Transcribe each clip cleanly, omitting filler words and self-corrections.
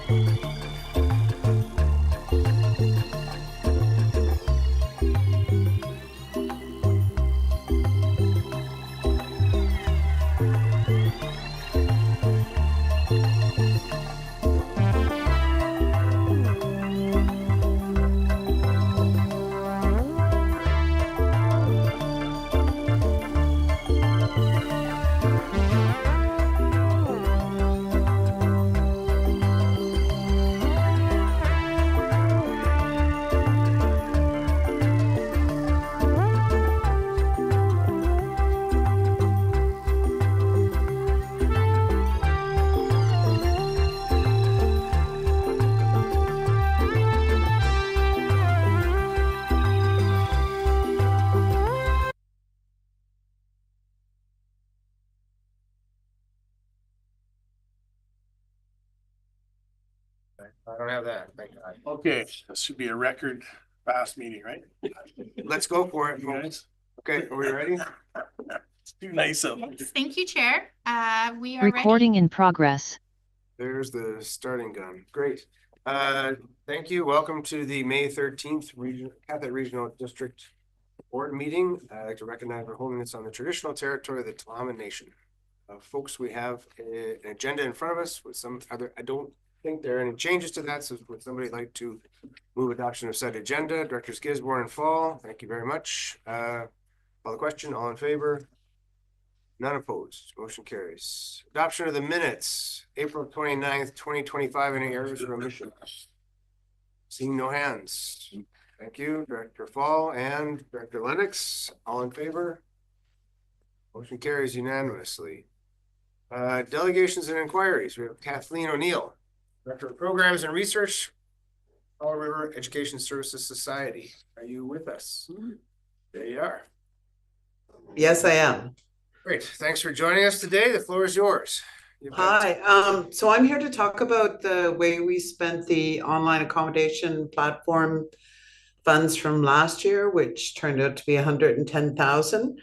I don't have that. Thank God. Okay, this should be a record fast meeting, right? Let's go for it, guys. Okay, are we ready? It's too nice of them. Yes, thank you, Chair. We are recording ready. in progress. There's the starting gun. Great. Thank you. Welcome to the May 13th Catholic Regional District Board meeting. I'd like to recognize we're holding this on the traditional territory of the Tla'amin Nation. Folks, we have an agenda in front of us with some other, I don't think there are any changes to that. So would somebody like to move adoption of said agenda? Directors Gisborne and Fall, thank you very much. Call the question, all in favor? None opposed, motion carries. Adoption of the minutes, April 29th, 2025, any errors or omissions? Seeing no hands. Thank you, Director Fall and Director Lennox, all in favor? Motion carries unanimously. Delegations and inquiries, we have Kathleen O'Neill, Director of Programs and Research, Powell River Education Services Society. Are you with us? There you are. Yes, I am. Great. Thanks for joining us today. The floor is yours. Hi. So I'm here to talk about the way we spent the online accommodation platform funds from last year, which turned out to be 110,000.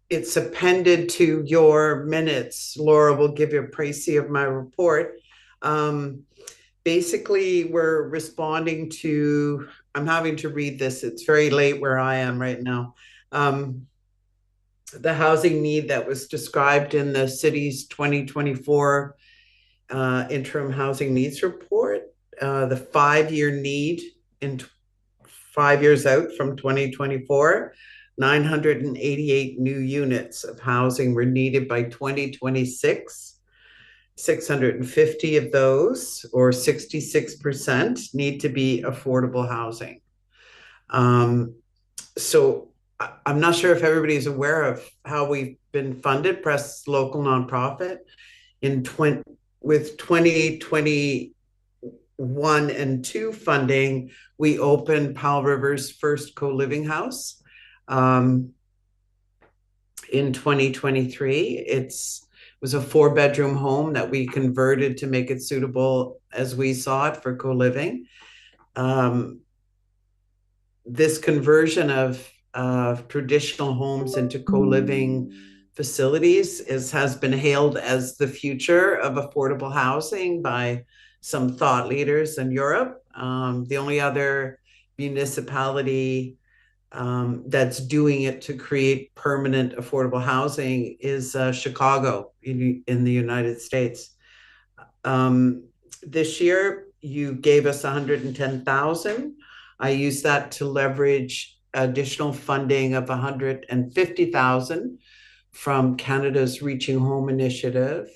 It's appended to your minutes. Laura will give you a précis of my report. Basically, we're responding to, I'm having to read this. It's very late where I am right now. The housing need that was described in the city's 2024 interim housing needs report, the 5-year need in 5 years out from 2024, 988 new units of housing were needed by 2026. 650 of those, or 66%, need to be affordable housing. So I'm not sure if everybody's aware of how we've been funded, Press Local Nonprofit. With 2021 and 2 funding, we opened Powell River's first co-living house. In 2023, it was a 4-bedroom home that we converted to make it suitable as we saw it for co-living. This conversion of traditional homes into co-living facilities has been hailed as the future of affordable housing by some thought leaders in Europe. The only other municipality that's doing it to create permanent affordable housing is Chicago in the United States. This year, you gave us 110,000. I used that to leverage additional funding of 150,000 from Canada's Reaching Home initiative.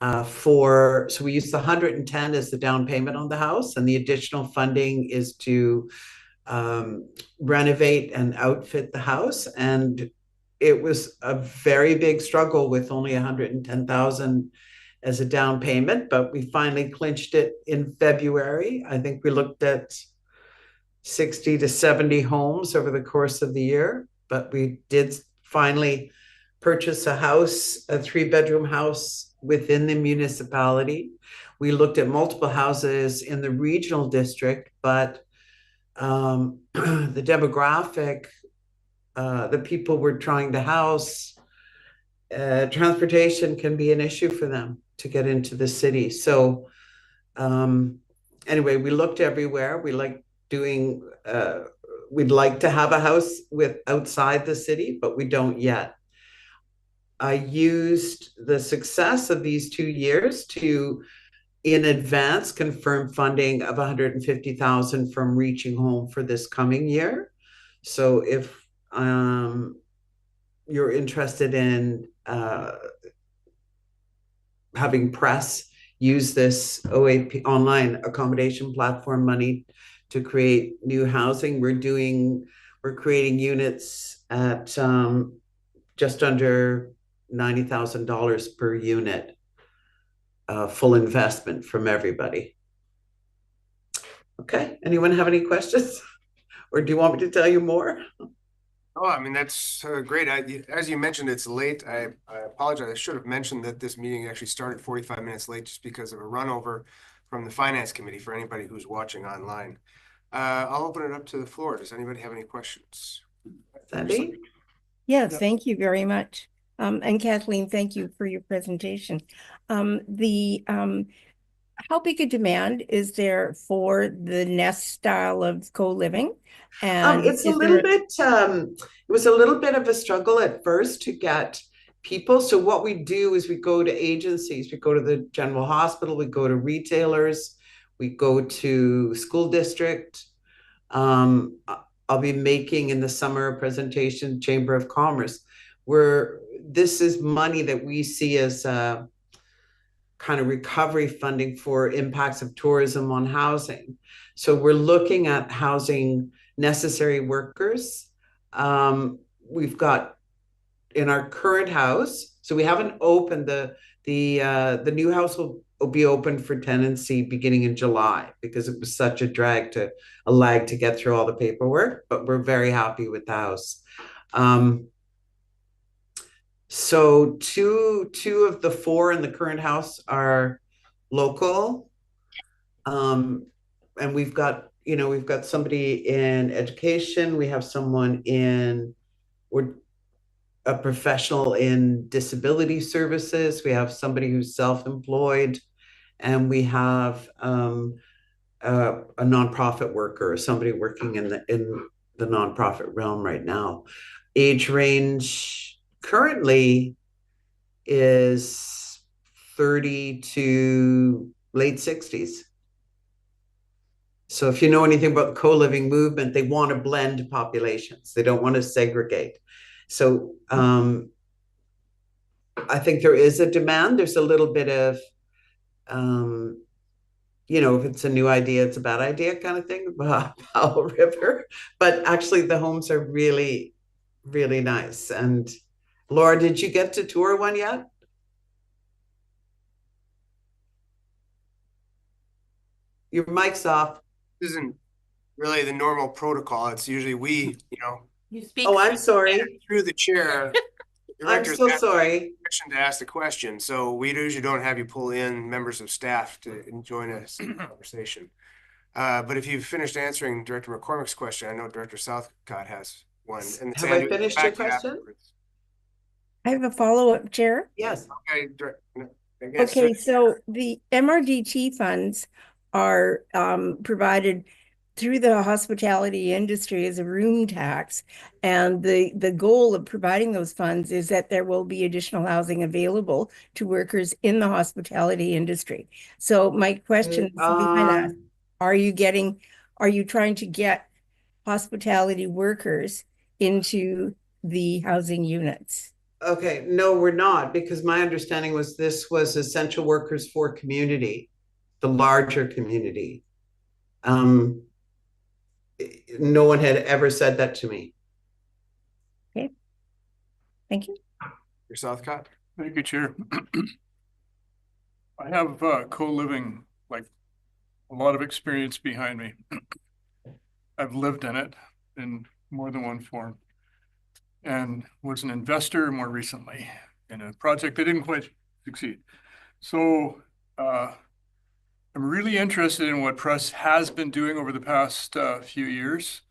So we used the 110 as the down payment on the house, and the additional funding is to renovate and outfit the house. And it was a very big struggle with only 110,000 as a down payment, but we finally clinched it in February. I think we looked at 60 to 70 homes over the course of the year, but we did finally purchase a house, a 3-bedroom house within the municipality. We looked at multiple houses in the regional district, but the demographic, the people we're trying to house transportation can be an issue for them to get into the city. So anyway, we looked everywhere. We like doing, we'd like to have a house with outside the city, but we don't yet. I used the success of these 2 years to, in advance, confirm funding of 150,000 from Reaching Home for this coming year. So if you're interested in having press use this OAP online accommodation platform money to create new housing, we're creating units at just under $90,000 per unit, full investment from everybody. Okay, anyone have any questions? Or do you want me to tell you more? Oh, I mean, that's great. As you mentioned, it's late. I apologize. I should have mentioned that this meeting actually started 45 minutes late just because of a runover from the Finance Committee for anybody who's watching online. I'll open it up to the floor. Does anybody have any questions? Sandy? Yes, thank you very much. And Kathleen, thank you for your presentation. How big a demand is there for the nest style of co-living? And it's a little bit, it was a little bit of a struggle at first to get people. So what we do is we go to agencies, we go to the general hospital, we go to retailers, we go to school district. I'll be making in the summer a presentation, Chamber of Commerce, where this is money that we see as kind of recovery funding for impacts of tourism on housing. So we're looking at housing necessary workers. We've got in our current house, so we haven't opened the new house will be open for tenancy beginning in July because it was such a lag to get through all the paperwork, but we're very happy with the house. So two of the 4 in the current house are local. And we've got somebody in education, we have someone we're a professional in disability services, we have somebody who's self-employed, and we have a nonprofit worker, somebody working in the nonprofit realm right now. Age range currently is 30 to late 60s. So if you know anything about the co-living movement, they want to blend populations. They don't want to segregate. So I think there is a demand. There's a little bit of, if it's a new idea, it's a bad idea kind of thing, Powell River. But actually the homes are really, really nice. And Laura, did you get to tour one yet? Your mic's off. This isn't really the normal protocol. It's usually You speak. Oh, I'm sorry. through the chair. I'm so sorry. To ask the question. So we usually don't have you pull in members of staff to join us in the conversation. But if you've finished answering Director McCormick's question, I know Director Southcott has one. And have I finished your question? I have a follow-up, Chair. Yes. Okay, so the MRDT funds are provided through the hospitality industry as a room tax. And the goal of providing those funds is that there will be additional housing available to workers in the hospitality industry. So my question is behind that, are you trying to get hospitality workers into the housing units? Okay, no, we're not, because my understanding was this was essential workers for community, the larger community. No one had ever said that to me. Okay, thank you. Your Southcott. Thank you, Chair. I have co-living, like a lot of experience behind me. I've lived in it in more than one form, and was an investor more recently in a project that didn't quite succeed. So I'm really interested in what press has been doing over the past few years.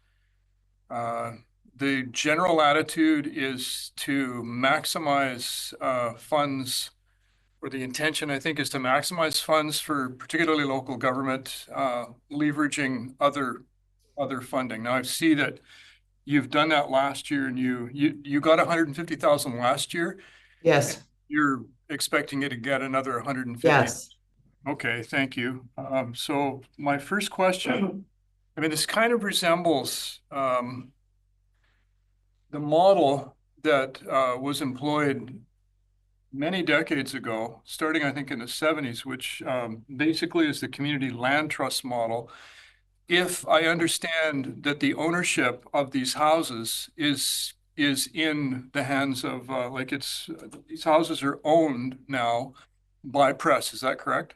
the general attitude is to maximize funds, or the intention, I think, is to maximize funds for particularly local government, leveraging other funding. Now, I see that you've done that last year, and you got 150,000 last year. Yes. You're expecting it to get another 150. Yes. Okay, thank you. So my first question, I mean, this kind of resembles the model that was employed many decades ago, starting, I think, in the 70s, which basically is the community land trust model. If I understand that the ownership of these houses is in the hands of, these houses are owned now by Press, is that correct?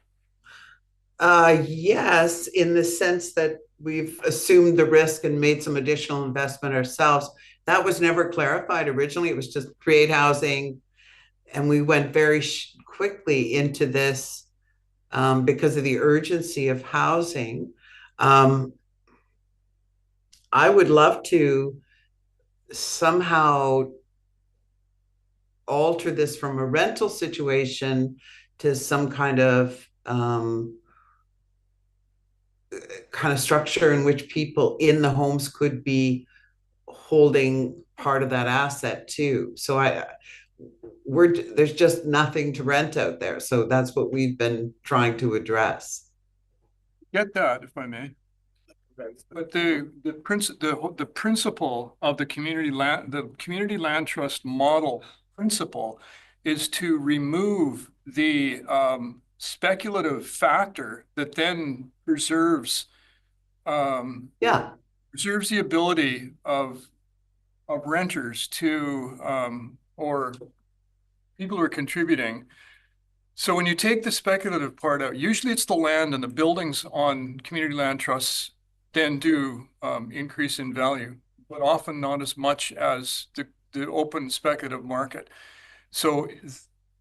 Yes, in the sense that we've assumed the risk and made some additional investment ourselves. That was never clarified. Originally, it was just create housing, and we went very quickly into this because of the urgency of housing. I would love to somehow alter this from a rental situation to some kind of structure in which people in the homes could be holding part of that asset too. So there's just nothing to rent out there. So that's what we've been trying to address. Get that, if I may. But the principle of the community land trust model principle is to remove the speculative factor that then preserves preserves the ability of renters to or people who are contributing. So when you take the speculative part out, usually it's the land and the buildings on community land trusts then do increase in value, but often not as much as the open speculative market. So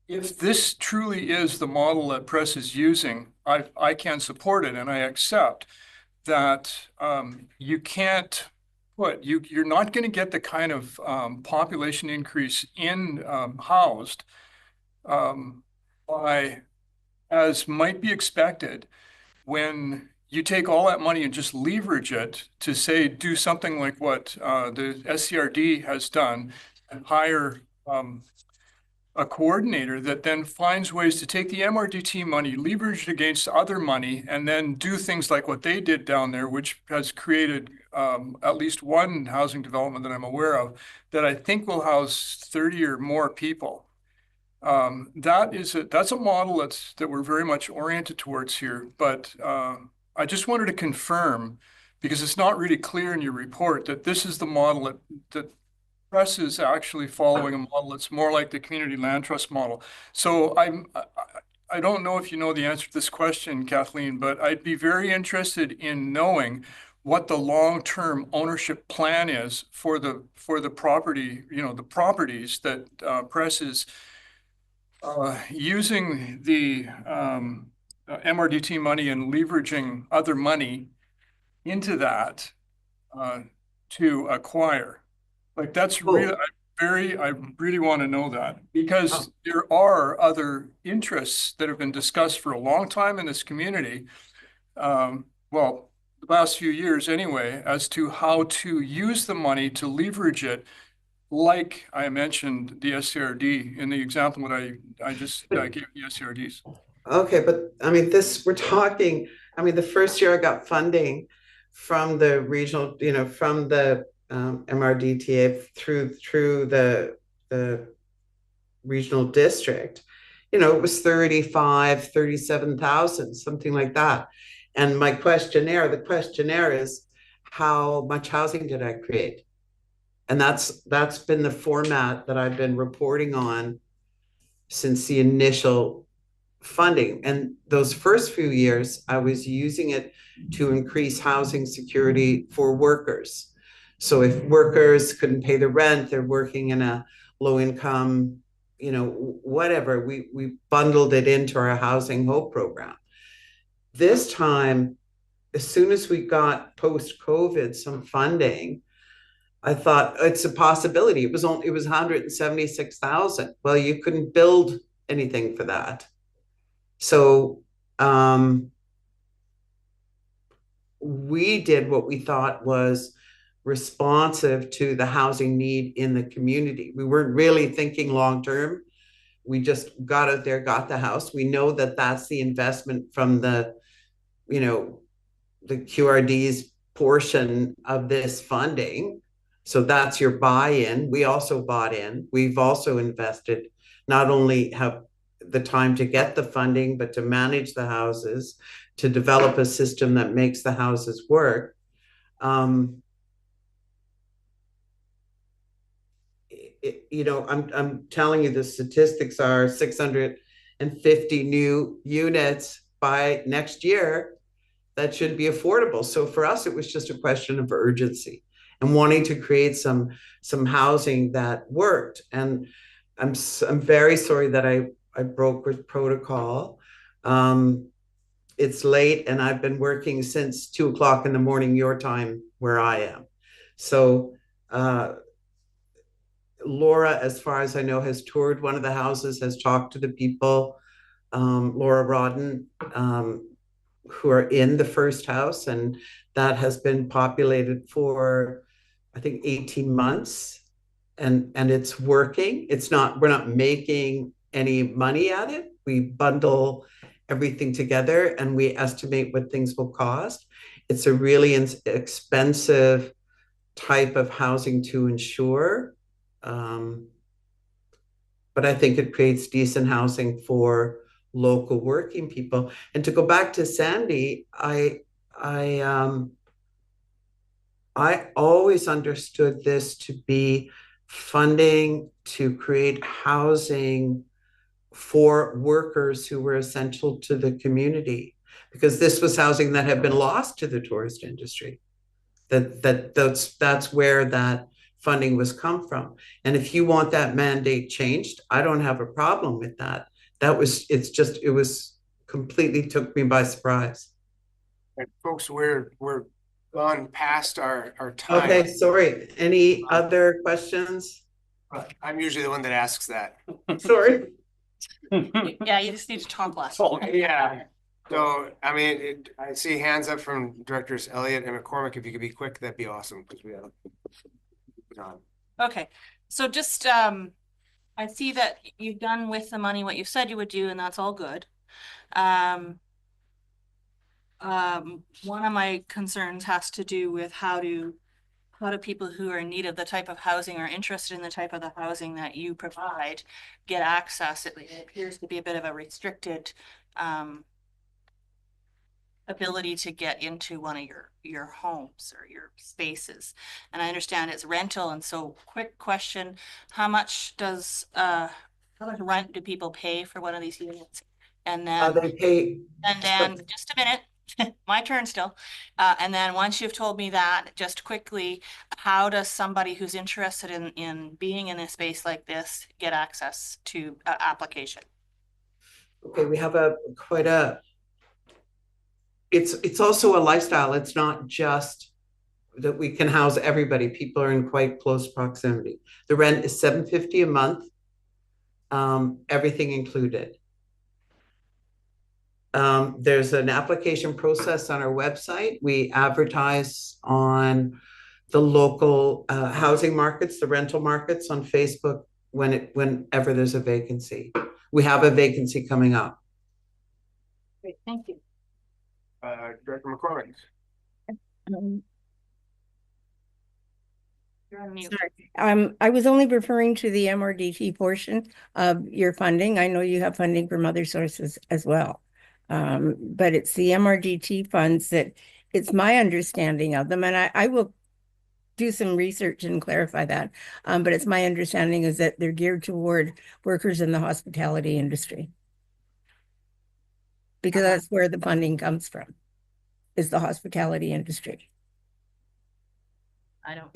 if this truly is the model that Press is using, I can support it, and I accept that you can't you're not going to get the kind of population increase in housed by, as might be expected, when you take all that money and just leverage it to, say, do something like what the SCRD has done, and hire a coordinator that then finds ways to take the MRDT money, leverage it against other money, and then do things like what they did down there, which has created at least one housing development that I'm aware of that I think will house 30 or more people. That's a model that we're very much oriented towards here, but I just wanted to confirm, because it's not really clear in your report, that this is the model that Press is actually following a model that's more like the community land trust model. So I don't know if you know the answer to this question, Kathleen, but I'd be very interested in knowing what the long-term ownership plan is for the property, the properties that Press is using the MRDT money and leveraging other money into that to acquire. Like, that's really, I really want to know that, because there are other interests that have been discussed for a long time in this community. Well, the last few years anyway, as to how to use the money to leverage it, like I mentioned the SCRD in the example that I just gave the SCRDs. Okay, but I mean, we're talking, I mean, the first year I got funding from the regional, from the MRDTA through the regional district, it was 37,000, something like that. And the questionnaire is, how much housing did I create? And that's been the format that I've been reporting on since the initial funding. And those first few years, I was using it to increase housing security for workers. So if workers couldn't pay the rent, they're working in a low income, whatever, we bundled it into our Housing Hope program. This time, as soon as we got post-COVID some funding, I thought it's a possibility. It was 176,000. Well, you couldn't build anything for that. So we did what we thought was responsive to the housing need in the community. We weren't really thinking long term. We just got out there, got the house. We know that that's the investment from the, the QRD's portion of this funding. So that's your buy-in. We also bought in. We've also invested, not only have the time to get the funding, but to manage the houses, to develop a system that makes the houses work. I'm telling you, the statistics are 650 new units by next year that should be affordable. So for us, it was just a question of urgency and wanting to create some housing that worked. And I'm very sorry that I broke with protocol. It's late, and I've been working since 2:00 in the morning, your time, where I am. So Laura, as far as I know, has toured one of the houses, has talked to the people, Laura Rodden, who are in the first house, and that has been populated for, I think, 18 months, and it's working. We're not making any money at it. We bundle everything together and we estimate what things will cost. It's a really expensive type of housing to insure. But I think it creates decent housing for local working people. And to go back to Sandy, I always understood this to be funding to create housing for workers who were essential to the community, because this was housing that had been lost to the tourist industry. That's where that funding was come from. And if you want that mandate changed, I don't have a problem with that. It was completely took me by surprise. And folks, we're gone past our time. Okay, sorry. Any other questions? I'm usually the one that asks that. Sorry. Yeah, you just need to talk less. Yeah. So, I mean, I see hands up from directors Elliott and McCormick. If you could be quick, that'd be awesome, because we have time. Okay, so just I see that you've done with the money what you said you would do, and that's all good. One of my concerns has to do with how do people who are in need of the type of housing or interested in the type of the housing that you provide get access. It appears to be a bit of a restricted ability to get into one of your homes or your spaces. And I understand it's rental. And so quick question, how much rent do people pay for one of these units? And then they pay, and then just a minute, my turn still. And then once you've told me that, just quickly, how does somebody who's interested in being in a space like this get access to application? Okay, we have it's also a lifestyle. It's not just that we can house everybody. People are in quite close proximity. The rent is $750 a month, everything included. There's an application process on our website. We advertise on the local housing markets, the rental markets on Facebook whenever there's a vacancy. We have a vacancy coming up. Great, thank you. Director McCormick. You're on mute. Sorry. I was only referring to the MRDT portion of your funding. I know you have funding from other sources as well. But it's the MRDT funds that it's my understanding of them. And I will do some research and clarify that. But it's my understanding is that they're geared toward workers in the hospitality industry. Because that's where the funding comes from, is the hospitality industry. I don't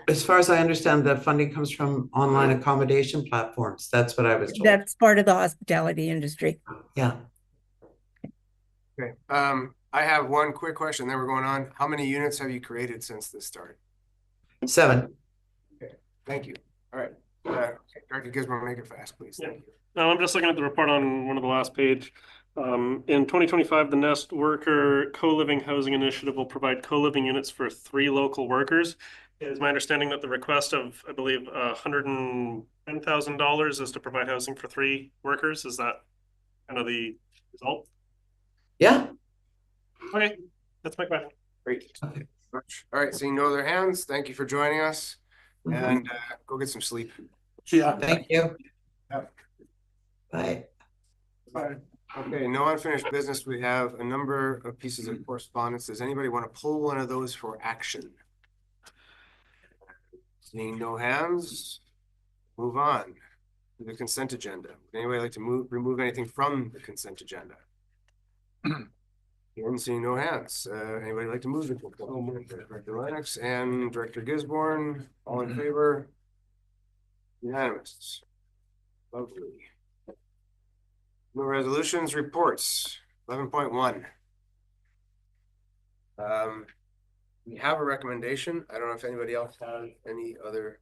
as far as I understand, the funding comes from online accommodation platforms. That's what I was told. That's part of the hospitality industry. Yeah. Okay. I have one quick question. Then we're going on. How many units have you created since this started? 7. Thank you. All right. Director Gisborne, make it fast, please. Yeah. Thank you. Now, I'm just looking at the report on one of the last page. In 2025, the Nest Worker Co-Living Housing Initiative will provide co-living units for 3 local workers. It is my understanding that the request of, I believe, $110,000 is to provide housing for 3 workers. Is that kind of the result? Yeah. Okay, that's my question. Great. All right, seeing no other hands, thank you for joining us, and go get some sleep. Yeah. Thank you. Yep. Bye. Bye. Okay, no unfinished business. We have a number of pieces of correspondence. Does anybody want to pull one of those for action? Seeing no hands, move on to the consent agenda. Would anybody like to remove anything from the consent agenda? Hearing, seeing no hands. Anybody like to move the Director Lennox and Director Gisborne, all in favor? Unanimous. Lovely. No resolutions, reports. 11.1. We have a recommendation. I don't know if anybody else has any other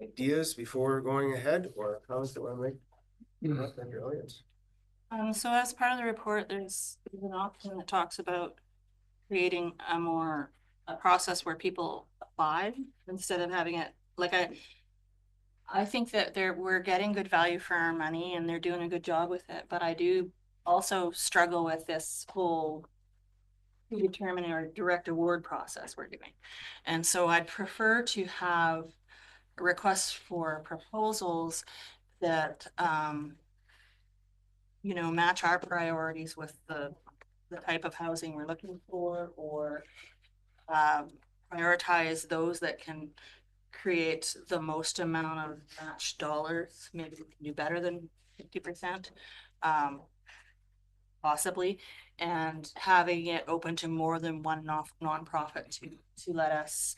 ideas before going ahead or comments that want to make. Director Elliott. So as part of the report, there's an option that talks about creating a process where people apply instead of having it like I think that we're getting good value for our money and they're doing a good job with it, but I do also struggle with this whole predetermined or direct award process we're doing. And so I'd prefer to have requests for proposals that match our priorities with the type of housing we're looking for, or prioritize those that can create the most amount of match dollars. Maybe we can do better than 50%, possibly, and having it open to more than one nonprofit to let us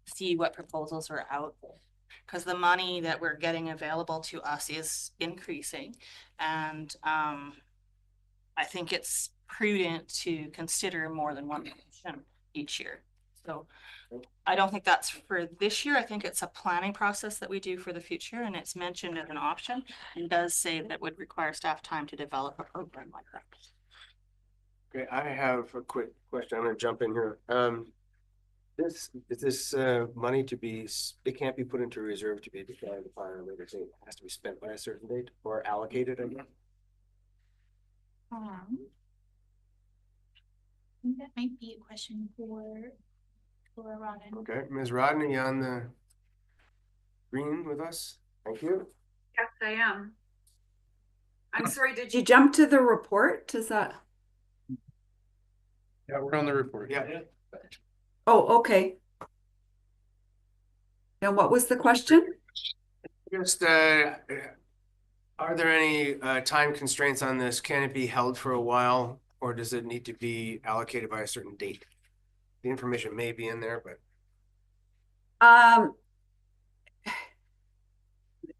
see what proposals are out there. Because the money that we're getting available to us is increasing, and I think it's prudent to consider more than one option each year. So I don't think that's for this year. I think it's a planning process that we do for the future, and it's mentioned as an option and does say that it would require staff time to develop a program like that. Okay, I have a quick question. I'm going to jump in here. Is this money to be, it can't be put into reserve to be declared upon a later date. It has to be spent by a certain date or allocated, I guess. I think that might be a question for Rodden. Okay, Ms. Rodney on the green with us. Thank you. Yes, I am. I'm sorry, did you jump to the report? Is that? Yeah, we're on the report. Yeah. Oh, okay. And what was the question? Just, are there any time constraints on this? Can it be held for a while, or does it need to be allocated by a certain date? The information may be in there, but.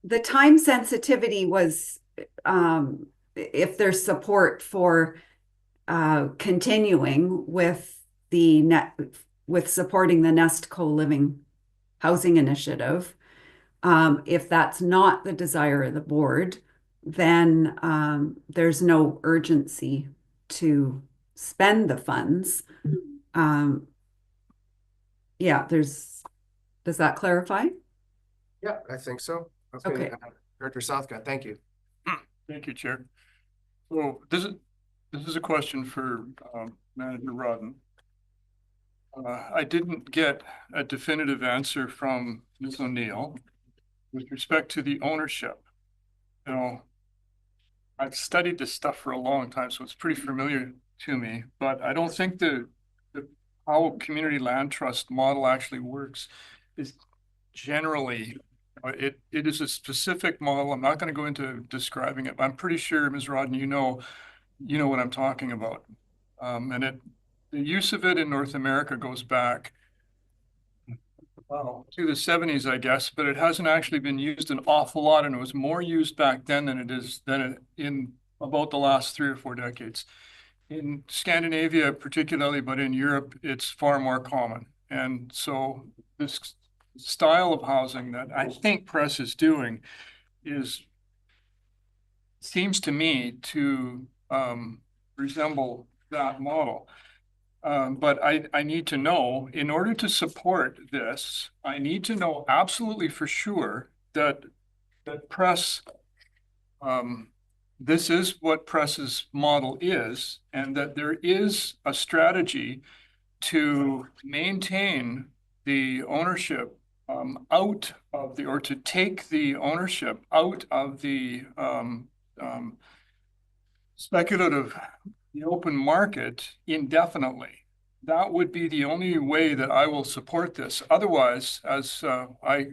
The time sensitivity was if there's support for continuing with supporting the Nest Co-Living Housing Initiative. If that's not the desire of the board, then there's no urgency to spend the funds. Yeah, does that clarify? Yeah, I think so. Okay. Director Southcott, thank you. Thank you, Chair. So this is a question for Manager Rodden. I didn't get a definitive answer from Ms. O'Neill with respect to the ownership. You know, I've studied this stuff for a long time, so it's pretty familiar to me, but I don't think how community land trust model actually works is generally, it is a specific model. I'm not going to go into describing it, but I'm pretty sure, Ms. Rodden, you know what I'm talking about. And the use of it in North America goes back to the 70s, I guess, but it hasn't actually been used an awful lot, and it was more used back then than it is in about the last 3 or 4 decades. In Scandinavia particularly, but in Europe, it's far more common. And so this style of housing that I think Press is doing seems to me to resemble that model. But I need to know, in order to support this, I need to know absolutely for sure that Press, this is what Press's model is, and that there is a strategy to maintain the ownership out of the, or to take the ownership out of the speculative, the open market indefinitely. That would be the only way that I will support this. Otherwise, as I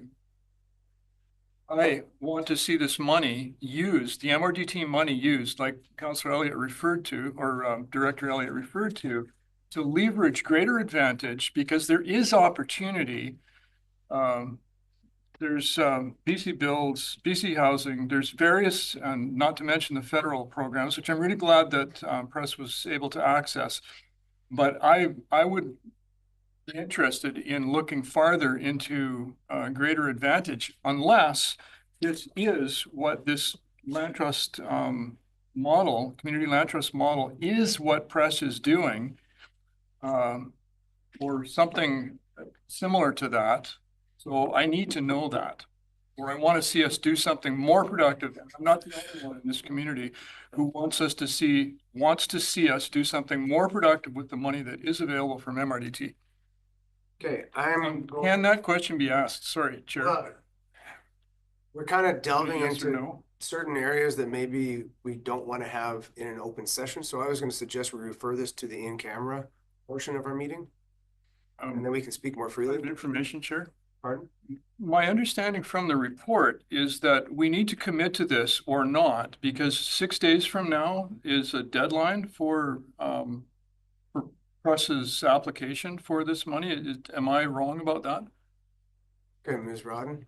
want to see this money used, the MRDT money used, like Councillor Elliott referred to, or Director Elliott referred to leverage greater advantage, because there is opportunity. There's BC Builds, BC Housing, there's various, and not to mention the federal programs, which I'm really glad that Press was able to access. But I would be interested in looking farther into greater advantage, unless this is what this land trust model, community land trust model, is what Press is doing, or something similar to that. So I need to know that, or I want to see us do something more productive. I'm not the only one in this community who wants to see us do something more productive with the money that is available from MRDT. Okay, Can that question be asked? Sorry, Chair. We're kind of delving Yes or into no? certain areas that maybe we don't want to have in an open session. So I was going to suggest we refer this to the in-camera portion of our meeting, and then we can speak more freely. Information, Chair. Pardon? My understanding from the report is that we need to commit to this or not, because 6 days from now is a deadline for Press's application for this money. Am I wrong about that? Okay, Ms. Rodden.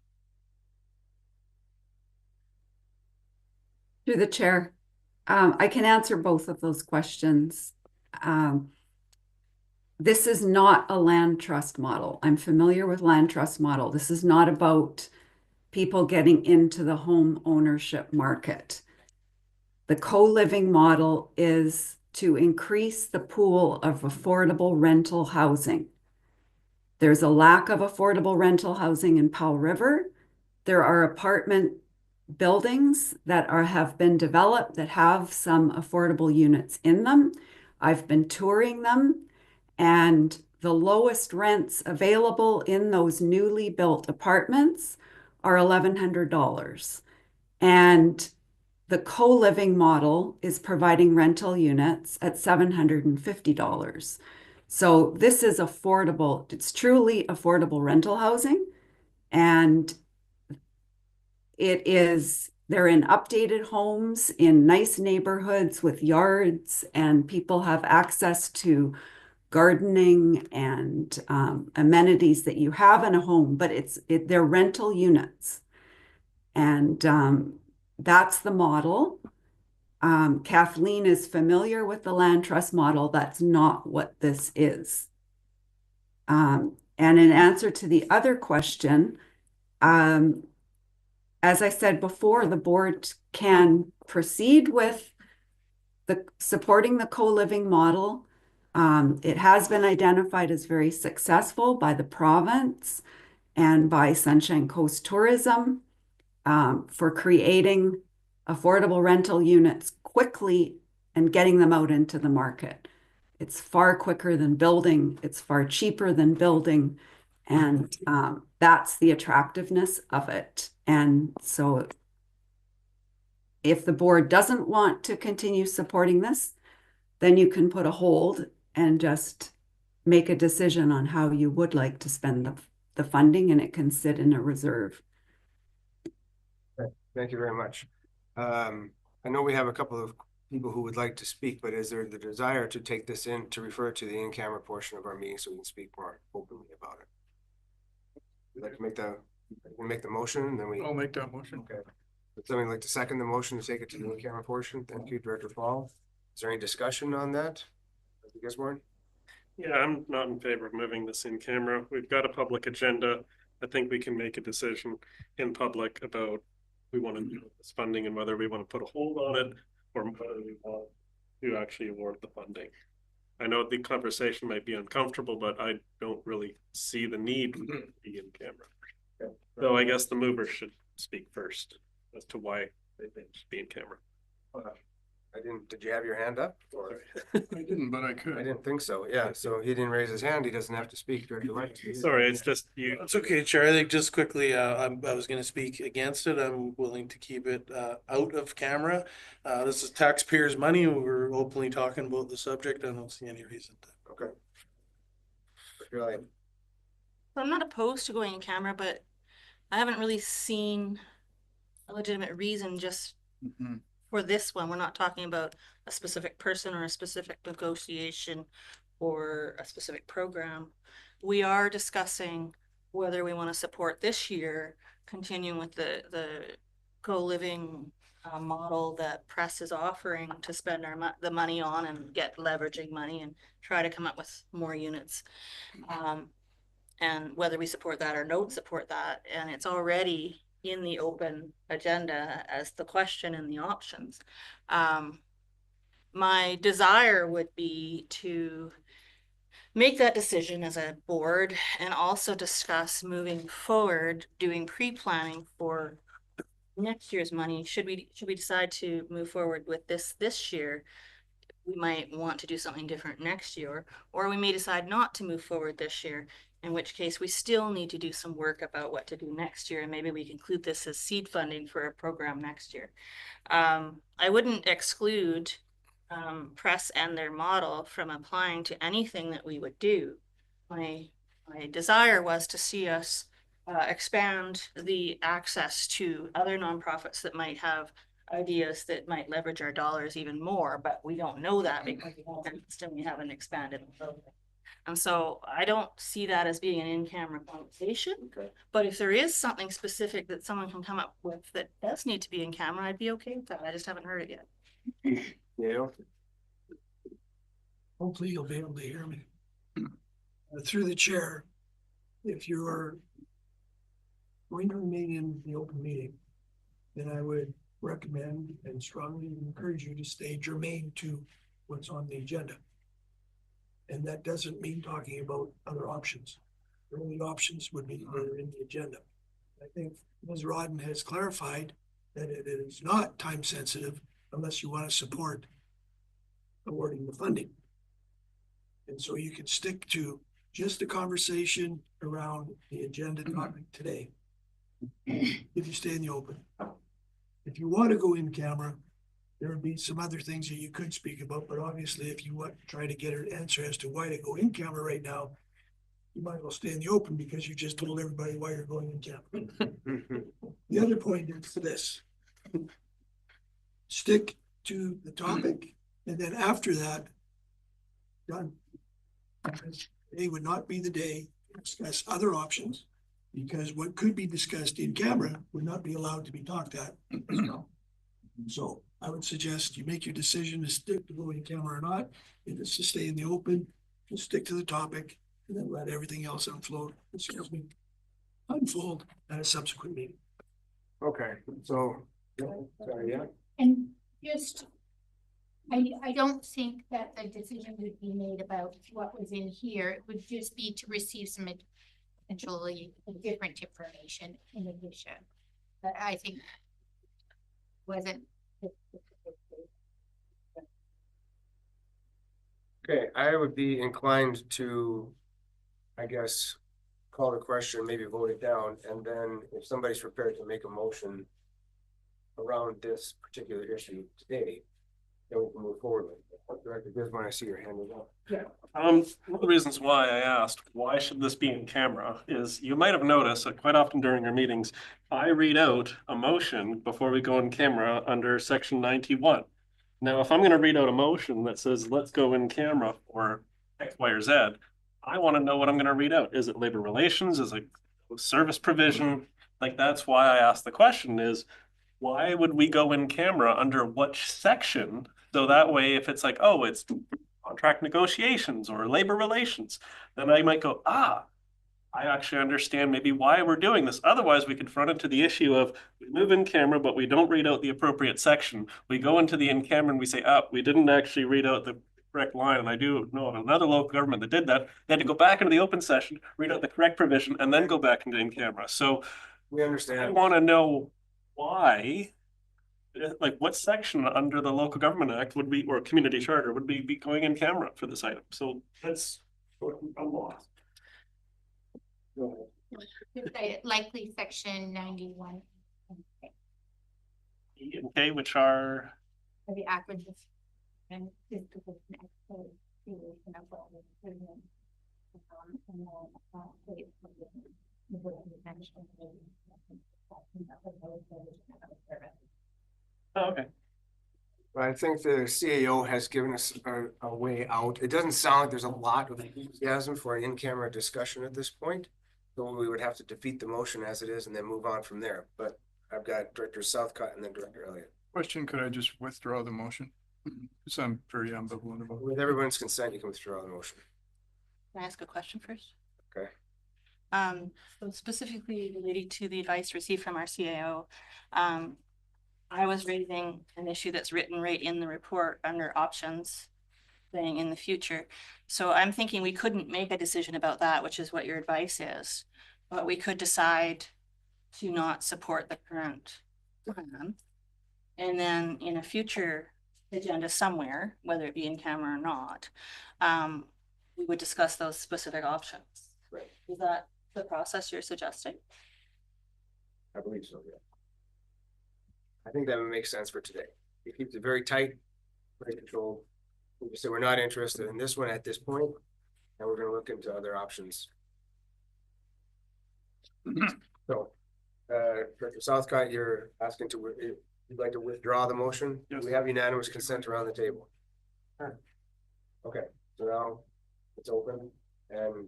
Through the chair, I can answer both of those questions. This is not a land trust model. I'm familiar with land trust model. This is not about people getting into the home ownership market. The co-living model is to increase the pool of affordable rental housing. There's a lack of affordable rental housing in Powell River. There are apartment buildings that have been developed that have some affordable units in them. I've been touring them, and the lowest rents available in those newly built apartments are $1,100. And the co-living model is providing rental units at $750. So this is affordable. It's truly affordable rental housing. And they're in updated homes in nice neighborhoods with yards, and people have access to gardening and amenities that you have in a home, but they're rental units. And that's the model. Kathleen is familiar with the land trust model. That's not what this is. And in answer to the other question, as I said before, the board can proceed with supporting the co-living model. It has been identified as very successful by the province and by Sunshine Coast Tourism for creating affordable rental units quickly and getting them out into the market. It's far quicker than building. It's far cheaper than building. And that's the attractiveness of it. And so if the board doesn't want to continue supporting this, then you can put a hold and just make a decision on how you would like to spend the funding, and it can sit in a reserve. Thank you very much. I know we have a couple of people who would like to speak, but is there the desire to take this in, to refer to the in-camera portion of our meeting so we can speak more openly about it? Would you like to make the motion, and then I'll make that motion. Okay. Would somebody like to second the motion to take it to the in-camera portion? Thank you, Director Powell. Is there any discussion on that? You guys, Warren? Yeah, I'm not in favor of moving this in camera. We've got a public agenda. I think we can make a decision in public about we want to do this funding and whether we want to put a hold on it or whether we want to actually award the funding. I know the conversation might be uncomfortable, but I don't really see the need to be in camera. Okay. So I guess the movers should speak first as to why they think it should be in camera. Did you have your hand up? Or? I didn't, but I I could. didn't think so. Yeah, so he didn't raise his hand. He doesn't have to speak if you like. Sorry, it's just you. It's okay, Chair. I think just quickly, I was going to speak against it. I'm willing to keep it out of camera. This is taxpayers' money. We're openly talking about the subject. I don't see any reason to. Okay. Really? I'm not opposed to going in camera, but I haven't really seen a legitimate reason just for this one. We're not talking about a specific person or a specific negotiation or a specific program. We are discussing whether we want to support this year, continuing with the co-living model that Press is offering to spend the money on and get leveraging money and try to come up with more units. And whether we support that or don't support that. And it's already in the open agenda as the question and the options. My desire would be to make that decision as a board and also discuss moving forward, doing pre-planning for next year's money. Should we decide to move forward with this year, we might want to do something different next year, or we may decide not to move forward this year, in which case we still need to do some work about what to do next year, and maybe we can include this as seed funding for a program next year. I wouldn't exclude Press and their model from applying to anything that we would do. My desire was to see us expand the access to other nonprofits that might have ideas that might leverage our dollars even more, but we don't know that because we haven't expanded. And so I don't see that as being an in-camera conversation. Okay. But if there is something specific that someone can come up with that does need to be in camera, I'd be okay with that. I just haven't heard it yet. Yeah. Hopefully you'll be able to hear me. Through the chair, if you are going to remain in the open meeting, then I would recommend and strongly encourage you to stay germane to what's on the agenda. And that doesn't mean talking about other options. The only options would be that are in the agenda. I think Ms. Rodden has clarified that it is not time sensitive unless you want to support awarding the funding. And so you can stick to just the conversation around the agenda topic today. If you stay in the open. If you want to go in camera, there would be some other things that you could speak about, but obviously if you want to try to get an answer as to why to go in camera right now, you might as well stay in the open because you just told everybody why you're going in camera. The other point is this. Stick to the topic, and then after that, done. Today would not be the day to discuss other options, because what could be discussed in camera would not be allowed to be talked at. So I would suggest you make your decision to stick to going in camera or not. If it's to stay in the open, just stick to the topic and then let everything else unfold at a subsequent meeting. Okay, so, sorry, yeah. And just, I don't think that the decision would be made about what was in here. It would just be to receive some potentially different information in addition. But I think wasn't. Okay, I would be inclined to, I guess, call the question, maybe vote it down, and then if somebody's prepared to make a motion around this particular issue today, then we can move forward with it. Director Griswold, I see your hand is up. Yeah. One of the reasons why I asked, why should this be in camera, is you might have noticed that quite often during our meetings, I read out a motion before we go in camera under section 91. Now, if I'm going to read out a motion that says, let's go in camera for X, Y, or Z, I want to know what I'm going to read out. Is it labor relations? Is it service provision? Like, that's why I asked the question is, why would we go in camera under which section? So that way, if it's like, oh, it's contract contract negotiations or labor relations, then I might go, I actually understand maybe why we're doing this. Otherwise, we could run into the issue of we move in camera, but we don't read out the appropriate section. We go into the in camera and we say, we didn't actually read out the correct line. And I do know of another local government that did that. They had to go back into the open session, read out the correct provision, and then go back into in camera. So We understand. I want to know why, like what section under the Local Government Act would be, or Community Charter would be going in camera for this item. So that's what I'm lost. Go ahead. Likely section 91. E and K, which are The acquisition and physical creation of all the improvement. And oh, okay. I think the CAO has given us a way out. It doesn't sound like there's a lot of enthusiasm for an in-camera discussion at this point. So we would have to defeat the motion as it is and then move on from there. But I've got Director Southcott and then Director Elliott. Question, could I just withdraw the motion? Because I'm very ambivalent about it. With everyone's consent, you can withdraw the motion. Can I ask a question first? Okay. So specifically related to the advice received from our CAO, I was raising an issue that's written right in the report under options, saying in the future. So I'm thinking we couldn't make a decision about that, which is what your advice is, but we could decide to not support the current plan. And then in a future agenda somewhere, whether it be in camera or not, we would discuss those specific options. Right. Is that the process you're suggesting? I believe so, yeah. I think that would make sense for today. It keeps it very tight, very controlled. We just say we're not interested in this one at this point, and we're going to look into other options. So, Director Southcott, you're asking to, you'd like to withdraw the motion? Yes. We have unanimous consent around the table. Okay, so now it's open. And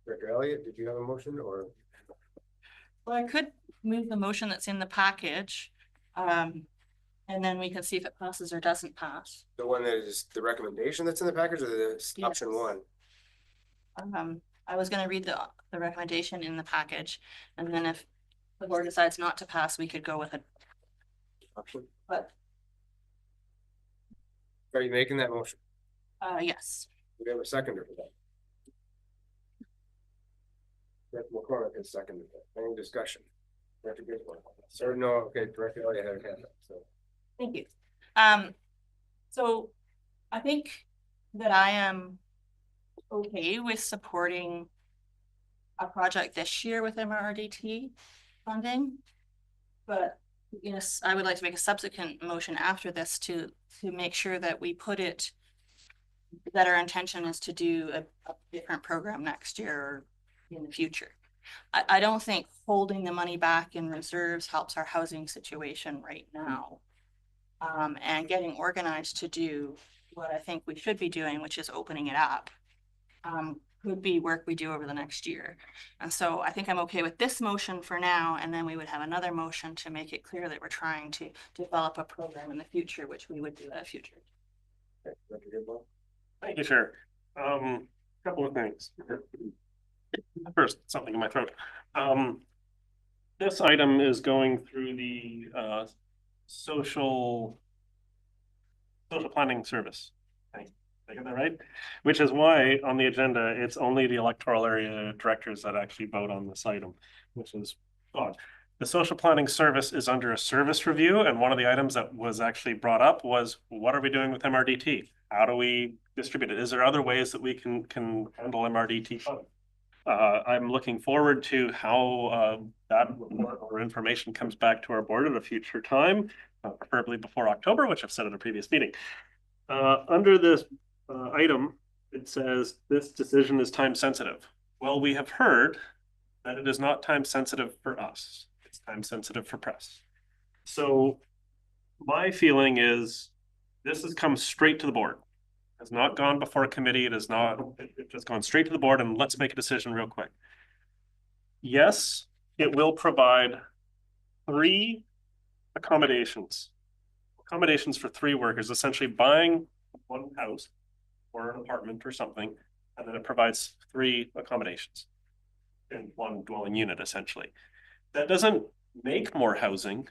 Director Elliott, did you have a motion or? Well, I could move the motion that's in the package, and then we can see if it passes or doesn't pass. The one that is the recommendation that's in the package, or the option one? I was going to read the recommendation in the package, and then if the board decides not to pass, we could go with it. Option. But Are you making that motion? yes. Do we have a seconder for that? Director McCormick has seconded that. Any discussion? Director Griswold? Sir, no, okay, Director Elliott had a hand up, so. Thank you. So I think that I am okay with supporting a project this year with MRDT funding, but yes, I would like to make a subsequent motion after this to make sure that we put it, that our intention is to do a different program next year or in the future. I don't think holding the money back in reserves helps our housing situation right now. And getting organized to do what I think we should be doing, which is opening it up, could be work we do over the next year. And so I think I'm okay with this motion for now, and then we would have another motion to make it clear that we're trying to develop a program in the future, which we would do at a future. Okay, Director Griswold? Thank you, Chair. Couple of things. First, something in my throat. This item is going through the social planning service. Did I get that right? Which is why on the agenda, it's only the electoral area directors that actually vote on this item, which is odd. The social planning service is under a service review, and one of the items that was actually brought up was, what are we doing with MRDT? How do we distribute it? Is there other ways that we can handle MRDT funding? I'm looking forward to how that report or information comes back to our board at a future time, preferably before October, which I've said at a previous meeting. Under this item, it says this decision is time sensitive. Well, we have heard that it is not time sensitive for us. It's time sensitive for press. So my feeling is this has come straight to the board. Has not gone before a committee. It has not, it's just gone straight to the board, and let's make a decision real quick. Yes, it will provide 3 accommodations for 3 workers, essentially buying 1 house or an apartment or something, and then it provides 3 accommodations in one dwelling unit, essentially. That doesn't make more housing.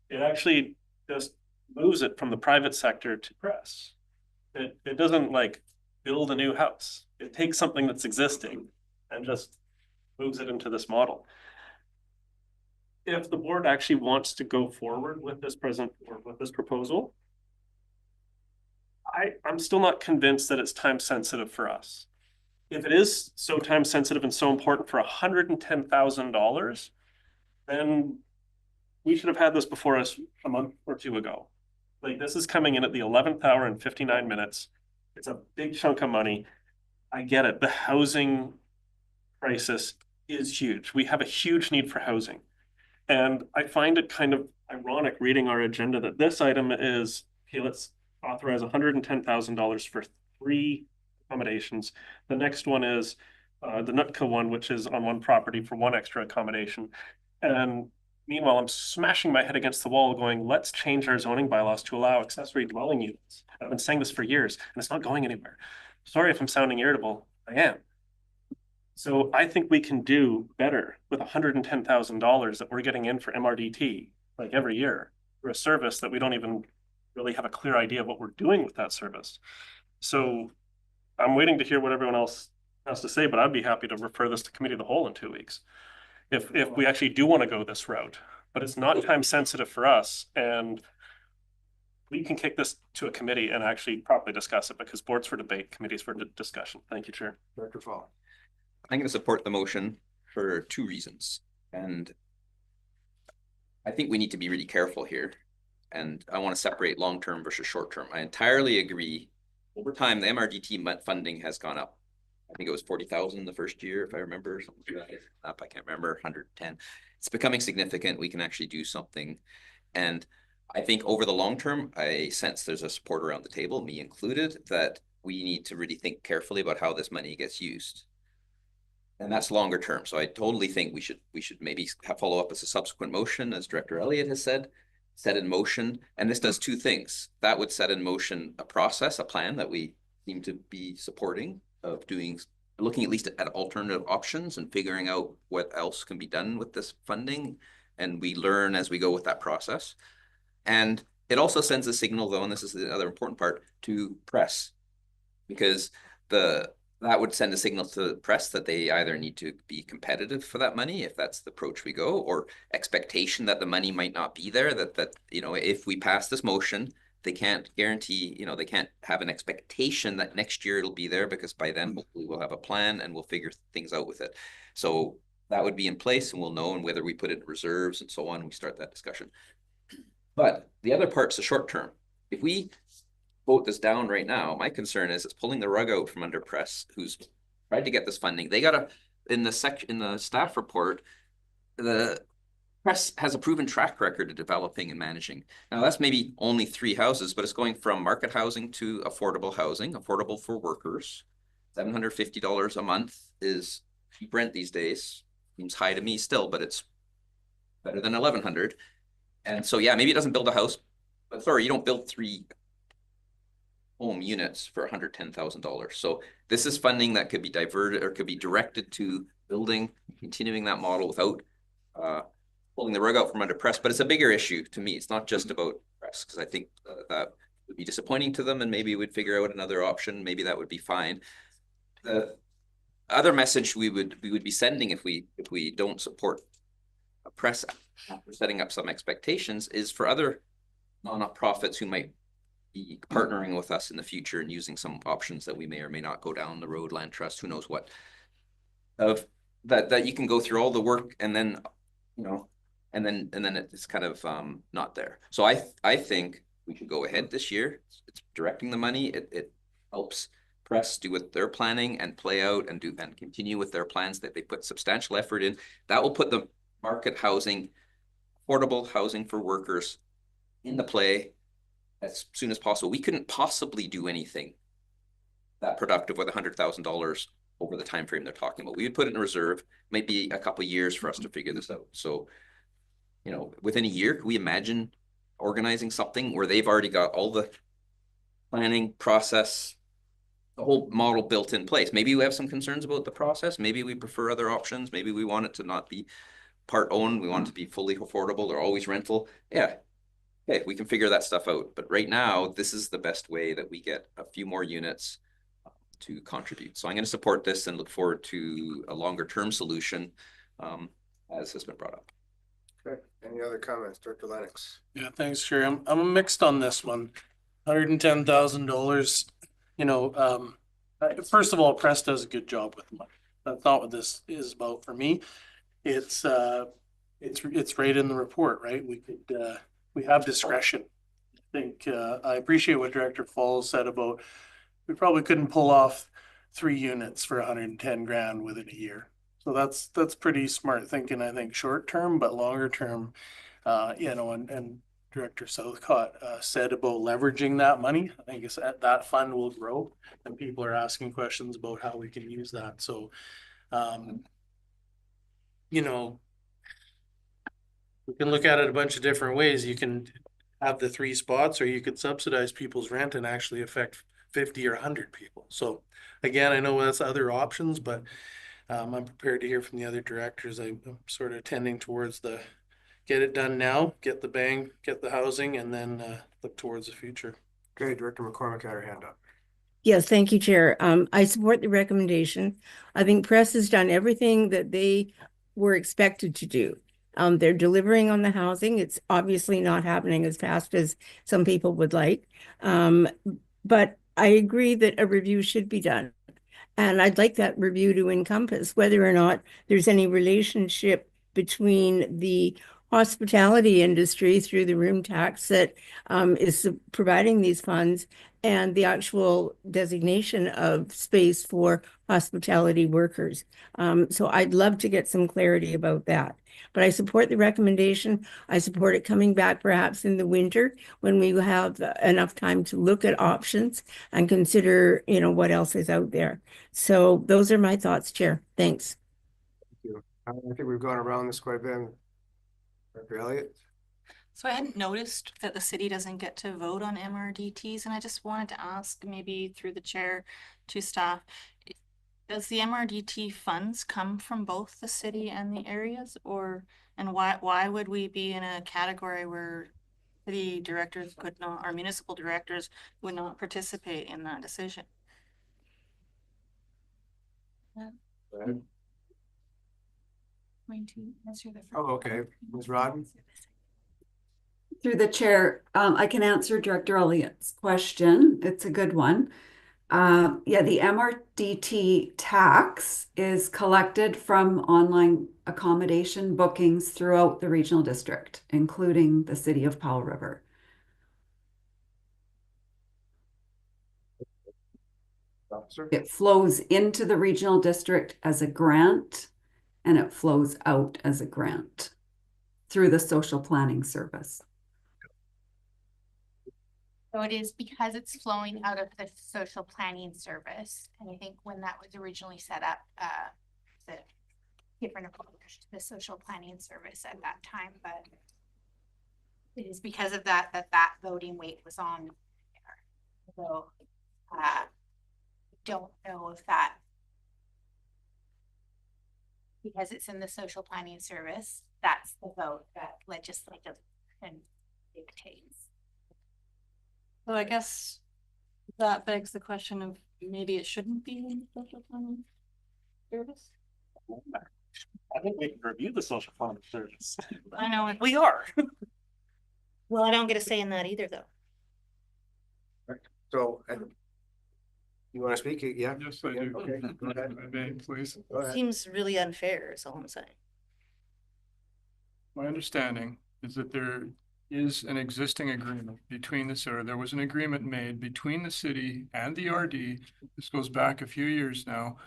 It actually just moves it from the private sector to press. It doesn't like build a new house. It takes something that's existing and just moves it into this model. If the board actually wants to go forward with this proposal, I'm still not convinced that it's time sensitive for us. If it is so time sensitive and so important for $110,000, then we should have had this before us a month or 2 ago. Like, this is coming in at the 11th hour and 59 minutes. It's a big chunk of money. I get it. The housing crisis is huge. We have a huge need for housing. And I find it kind of ironic reading our agenda that this item is, okay, let's authorize $110,000 for 3 accommodations. The next one is the Nootka one, which is on one property for 1 extra accommodation. And meanwhile, I'm smashing my head against the wall going, let's change our zoning bylaws to allow accessory dwelling units. I've been saying this for years and it's not going anywhere. Sorry if I'm sounding irritable, I am. So I think we can do better with $110,000 that we're getting in for MRDT, like every year, for a service that we don't even really have a clear idea of what we're doing with that service. So I'm waiting to hear what everyone else has to say, but I'd be happy to refer this to committee of the whole in 2 weeks. If we actually do want to go this route, but it's not time sensitive for us, and we can kick this to a committee and actually properly discuss it, because boards for debate, committees for discussion. Thank you, Chair. Director Fall. I'm going to support the motion for 2 reasons. And I think we need to be really careful here. And I want to separate long-term versus short-term. I entirely agree. Over time, the MRDT funding has gone up. I think it was 40,000 the first year, if I remember. Up, I can't remember, 110. It's becoming significant. We can actually do something. And I think over the long term, I sense there's a support around the table, me included, that we need to really think carefully about how this money gets used. And that's longer term. So I totally think we should maybe follow up as a subsequent motion, as Director Elliott has said, set in motion. And this does 2 things. That would set in motion a process, a plan that we seem to be supporting, of looking at least at alternative options and figuring out what else can be done with this funding. And we learn as we go with that process. And it also sends a signal, though, and this is the other important part, to press, because that would send a signal to the press that they either need to be competitive for that money, if that's the approach we go, or expectation that the money might not be there, that you know, if we pass this motion, they can't guarantee, you know, they can't have an expectation that next year it'll be there, because by then hopefully we'll have a plan and we'll figure things out with it. So that would be in place, and we'll know, and whether we put it in reserves and so on, we start that discussion. But the other part's the short term. If we vote this down right now, my concern is it's pulling the rug out from under press, who's tried to get this funding. They got in the staff report, the press has a proven track record of developing and managing. Now that's maybe only 3 houses, but it's going from market housing to affordable housing, affordable for workers. $750 a month is cheap rent these days. Seems high to me still, but it's better than $1,100. And so, yeah, maybe it doesn't build a house, but sorry, you don't build 3 home units for $110,000. So this is funding that could be diverted or could be directed to building, continuing that model without pulling the rug out from under press. But it's a bigger issue to me. It's not just about press, because I think that would be disappointing to them, and maybe we'd figure out another option. Maybe that would be fine. The other message we would be sending if we don't support a press after setting up some expectations is for other non-profits who might be partnering with us in the future and using some options that we may or may not go down the road, land trust, who knows what, of that you can go through all the work and then, you know, and then it's kind of not there. So I think we should go ahead this year. It's directing the money. It helps press do with their planning and play out and continue with their plans that they put substantial effort in. That will put the market housing, affordable housing for workers in the play as soon as possible. We couldn't possibly do anything that productive with $100,000 over the time frame they're talking about. We would put it in reserve. Might be a couple of years for us to figure this out. So, you know, within a year, can we imagine organizing something where they've already got all the planning process the whole model built in place. Maybe we have some concerns about the process. Maybe we prefer other options. Maybe we want it to not be part owned. We want it to be fully affordable or always rental. Yeah. Okay, we can figure that stuff out. But right now, this is the best way that we get a few more units to contribute. So I'm going to support this and look forward to a longer term solution as has been brought up. Okay, any other comments, Director Lennox? Yeah, thanks, Chair. I'm mixed on this one. $110,000, you know, first of all, Press does a good job with the money. That's not what this is about for me. It's right in the report, right? We have discretion. I think, I appreciate what Director Falls said about, we probably couldn't pull off 3 units for 110 grand within a year. So that's pretty smart thinking, I think, short term, but longer term, you know, and Director Southcott said about leveraging that money. I think it's that fund will grow and people are asking questions about how we can use that. So, you know, we can look at it a bunch of different ways. You can have the 3 spots, or you could subsidize people's rent and actually affect 50 or 100 people. So again, I know that's other options, but I'm prepared to hear from the other directors. I'm sort of tending towards the get it done now, get the bang, get the housing, and then look towards the future. Okay, Director McCormick had her hand up. Yes, thank you, Chair. I support the recommendation. I think Press has done everything that they were expected to do. They're delivering on the housing. It's obviously not happening as fast as some people would like. But I agree that a review should be done. And I'd like that review to encompass whether or not there's any relationship between the hospitality industry through the room tax that is providing these funds and the actual designation of space for hospitality workers. So I'd love to get some clarity about that. But I support the recommendation. I support it coming back perhaps in the winter when we have enough time to look at options and consider, you know, what else is out there. So those are my thoughts, Chair. Thanks. Thank you. I think we've gone around this quite a bit. Director Elliott? So I hadn't noticed that the city doesn't get to vote on MRDTs, and I just wanted to ask, maybe through the chair to staff, does the MRDT funds come from both the city and the areas, and why would we be in a category where city directors could not, or municipal directors would not participate in that decision? Go ahead. Going to answer the first. Oh, okay. Ms. Rodden? Through the chair, I can answer Director Elliott's question. It's a good one. Yeah, the MRDT tax is collected from online accommodation bookings throughout the regional district, including the city of Powell River. Officer? It flows into the regional district as a grant, and it flows out as a grant through the social planning service. So it is because it's flowing out of the social planning service. And I think when that was originally set up, the different approach to the social planning service at that time, but it is because of that voting weight was on there. So don't know if that, because it's in the social planning service, that's the vote that legislative can dictate. So I guess that begs the question of maybe it shouldn't be in the social planning service. I think we can review the social planning service. I know we are. Well, I don't get a say in that either, though. So, you want to speak? Yeah. Yes, I do. Okay, go ahead. I may, please. Go ahead. Seems really unfair, is all I'm saying. My understanding is that there is an existing agreement between the city. There was an agreement made between the city and the RD. This goes back a few years now.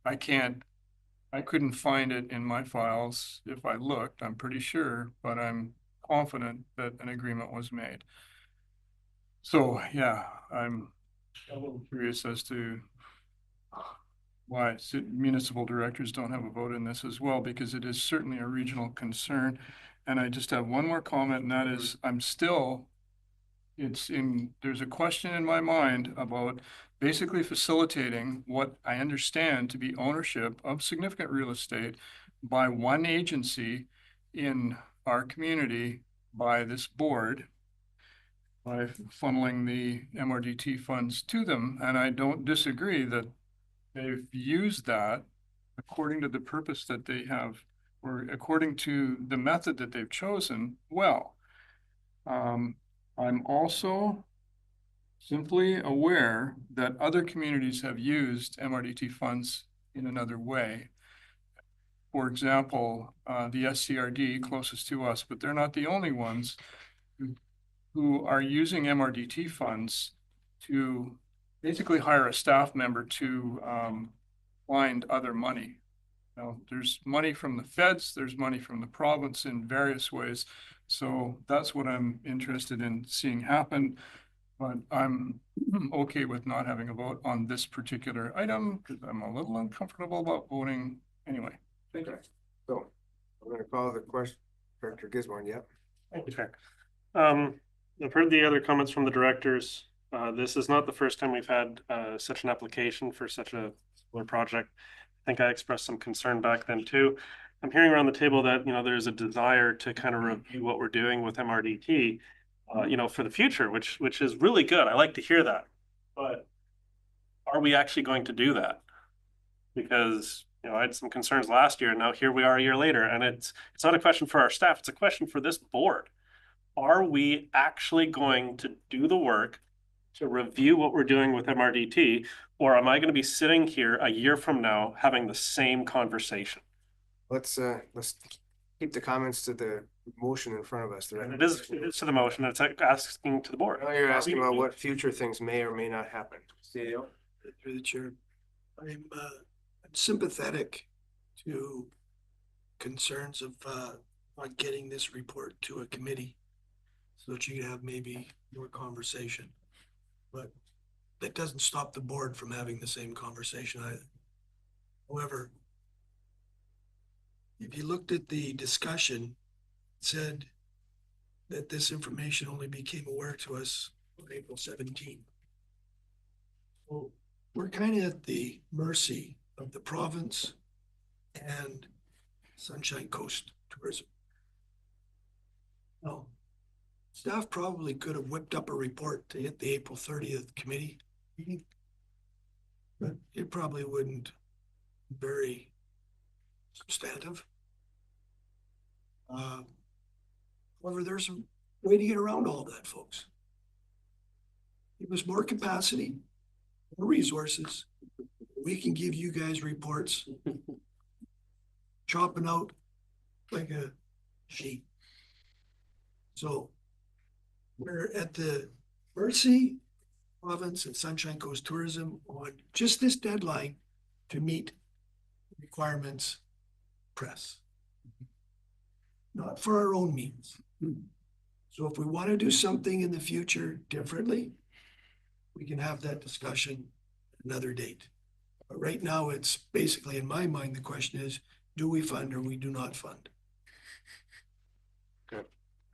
I couldn't find it in my files. If I looked, I'm pretty sure, but I'm confident that an agreement was made. So yeah, I'm a little curious as to why municipal directors don't have a vote in this as well, because it is certainly a regional concern. And I just have one more comment, and that is there's a question in my mind about basically facilitating what I understand to be ownership of significant real estate by one agency in our community by this board, by funneling the MRDT funds to them. And I don't disagree that they've used that according to the purpose that they have, or according to the method that they've chosen. Well, I'm also simply aware that other communities have used MRDT funds in another way. For example, the SCRD closest to us, but they're not the only ones who are using MRDT funds to basically hire a staff member to find other money. Now, there's money from the feds, there's money from the province in various ways. So that's what I'm interested in seeing happen. But I'm okay with not having a vote on this particular item because I'm a little uncomfortable about voting anyway. Thank you. So I'm going to call the question. Director Gisborne, yep. Thank you, Chair. I've heard the other comments from the directors. This is not the first time we've had such an application for such a similar project. I think I expressed some concern back then too. I'm hearing around the table that, you know, there's a desire to kind of review what we're doing with MRDT, you know, for the future, which is really good. I like to hear that. But are we actually going to do that? Because, you know, I had some concerns last year and now here we are a year later, and it's not a question for our staff, it's a question for this board. Are we actually going to do the work to review what we're doing with MRDT, or am I going to be sitting here a year from now having the same conversation? Let's keep the comments to the motion in front of us. And it is to the motion. It's like asking to the board. Now you're asking about what future things may or may not happen. CEO? Through the chair, I'm sympathetic to concerns of not getting this report to a committee so that you have maybe more conversation. But that doesn't stop the board from having the same conversation either. However, if you looked at the discussion, it said that this information only became aware to us on April 17th. So we're kind of at the mercy of the province and Sunshine Coast Tourism. Now, staff probably could have whipped up a report to hit the April 30th committee meeting, but it probably wouldn't be very substantive. However, there's a way to get around all that, folks. Give us more capacity, more resources. We can give you guys reports, chopping out like a sheep. So we're at the mercy province and Sunshine Coast Tourism on just this deadline to meet requirements press, not for our own means. So if we want to do something in the future differently, we can have that discussion another date. But right now, it's basically, in my mind, the question is, do we fund or we do not fund? Good.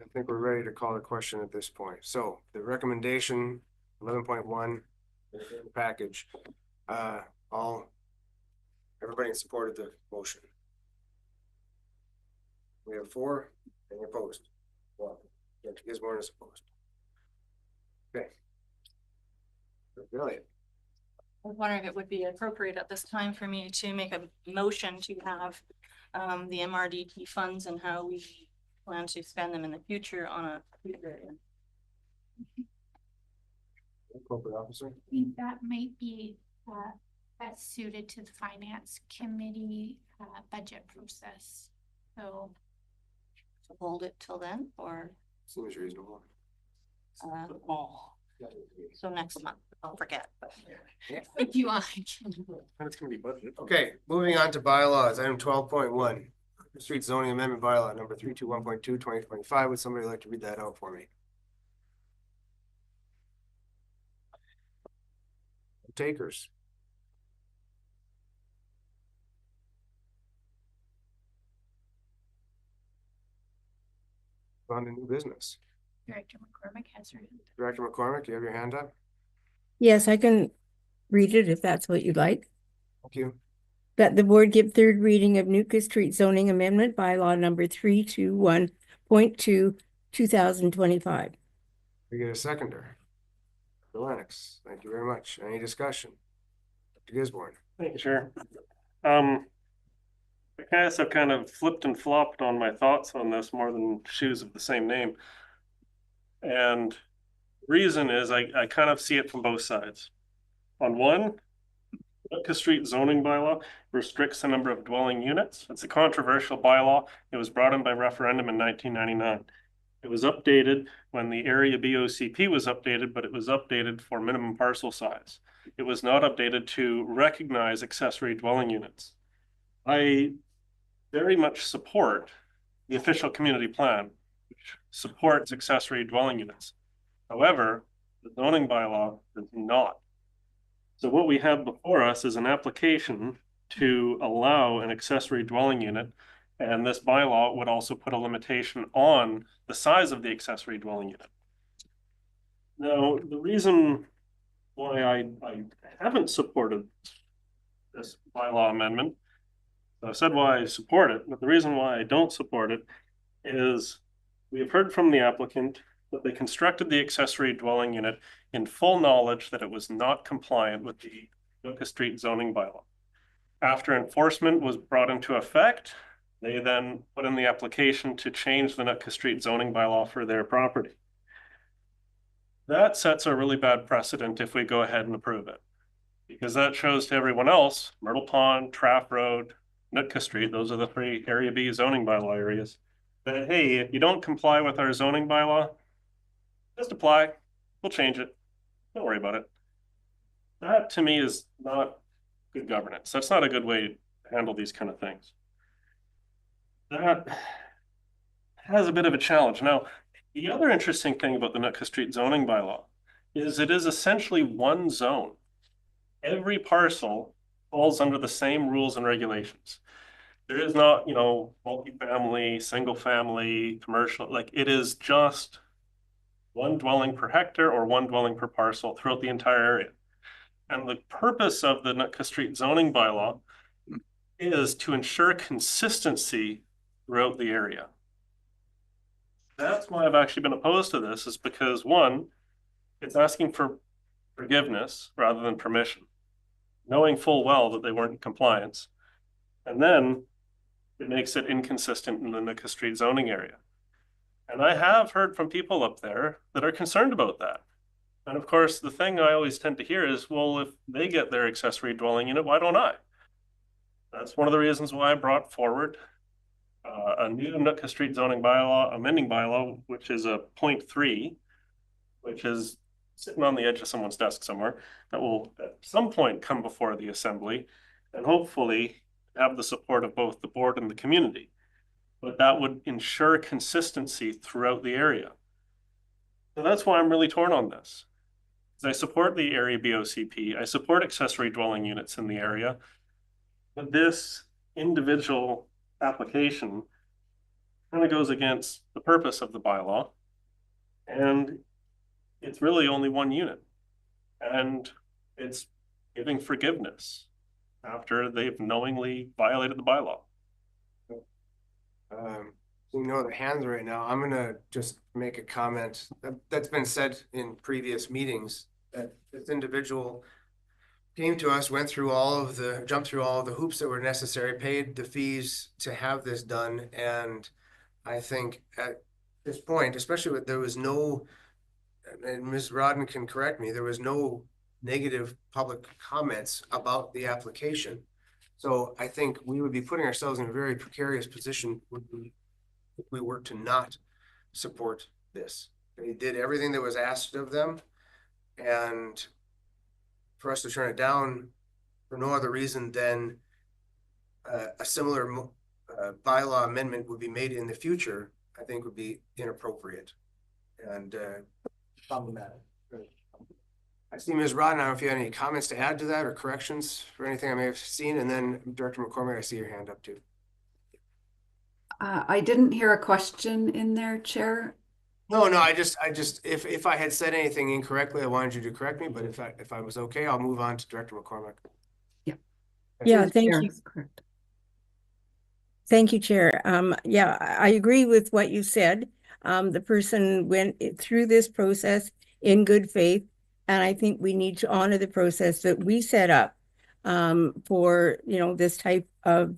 I think we're ready to call the question at this point. So the recommendation 11.1 package, everybody in support of the motion. We have 4 and opposed. Well, Gisborne is opposed. Okay. Brilliant. I was wondering if it would be appropriate at this time for me to make a motion to have the MRDT funds and how we plan to spend them in the future on a future. Corporate officer. I think that might be best suited to the finance committee budget process. So hold it till then, or Seems reasonable. so next month. I'll forget. if you want. And it's going to be budgeted. Okay, moving on to bylaws, item 12.1. Street zoning amendment bylaw number 321.2, 2025. Would somebody like to read that out for me? Takers. On to new business. Director McCormick has her hand. Director McCormick, you have your hand up? Yes, I can read it if that's what you'd like. Thank you. That the board give third reading of Nootka Street zoning amendment bylaw number 321.2, 2025. We get a seconder. Lennox, thank you very much. Any discussion? Dr. Gisborne. Thank you, Chair. I guess I've kind of flipped and flopped on my thoughts on this more than shoes of the same name. And reason is I kind of see it from both sides. On one, Nootka Street zoning bylaw restricts the number of dwelling units. It's a controversial bylaw. It was brought in by referendum in 1999. It was updated when the area BOCP was updated, but it was updated for minimum parcel size. It was not updated to recognize accessory dwelling units. I very much support the official community plan, which supports accessory dwelling units. However, the zoning bylaw does not. So what we have before us is an application to allow an accessory dwelling unit, and this bylaw would also put a limitation on the size of the accessory dwelling unit. Now, the reason why I haven't supported this bylaw amendment, I said why I support it, but the reason why I don't support it is we have heard from the applicant that they constructed the accessory dwelling unit in full knowledge that it was not compliant with the Nootka Street zoning bylaw. After enforcement was brought into effect, they then put in the application to change the Nootka Street zoning bylaw for their property. That sets a really bad precedent if we go ahead and approve it, because that shows to everyone else, Myrtle Pond, Traff Road, Nootka Street, those are the 3 Area B zoning bylaw areas, that, hey, if you don't comply with our zoning bylaw, just apply, we'll change it. Don't worry about it. That to me is not good governance. That's not a good way to handle these kind of things. That has a bit of a challenge. Now, the other interesting thing about the Nootka Street zoning bylaw is it is essentially one zone. Every parcel falls under the same rules and regulations. There is not, multifamily, single family, commercial, like it is just one dwelling per hectare or one dwelling per parcel throughout the entire area. And the purpose of the Nootka Street zoning bylaw is to ensure consistency throughout the area. That's why I've actually been opposed to this, is because one, it's asking for forgiveness rather than permission, knowing full well that they weren't in compliance. And then it makes it inconsistent in the Nootka Street zoning area. And I have heard from people up there that are concerned about that. And of course, the thing I always tend to hear is, well, if they get their accessory dwelling unit, why don't I? That's one of the reasons why I brought forward a new Nootka Street zoning bylaw, amending bylaw, which is a 0.3, which is sitting on the edge of someone's desk somewhere, that will at some point come before the assembly and hopefully have the support of both the board and the community. But that would ensure consistency throughout the area. So that's why I'm really torn on this. I support the area BOCP. I support accessory dwelling units in the area. But this individual application kind of goes against the purpose of the bylaw. And it's really only one unit. And it's giving forgiveness after they've knowingly violated the bylaw. Seeing no other hands right now, I'm gonna just make a comment that's been said in previous meetings, that this individual came to us, jumped through all of the hoops that were necessary, paid the fees to have this done. And I think at this point, especially there was no, and Ms. Rodden can correct me, there was no negative public comments about the application. So I think we would be putting ourselves in a very precarious position if we were to not support this. They did everything that was asked of them, and for us to turn it down for no other reason than a similar bylaw amendment would be made in the future, I think would be inappropriate and problematic. I see Ms. Rod. I don't know if you have any comments to add to that or corrections for anything I may have seen. And then Director McCormick, I see your hand up too. I didn't hear a question in there, Chair. No, if I had said anything incorrectly, I wanted you to correct me, but if I was okay, I'll move on to Director McCormick. Yeah, Through the thank chair. you. Correct. Thank you, Chair. Yeah, I agree with what you said. The person went through this process in good faith, and I think we need to honor the process that we set up for, this type of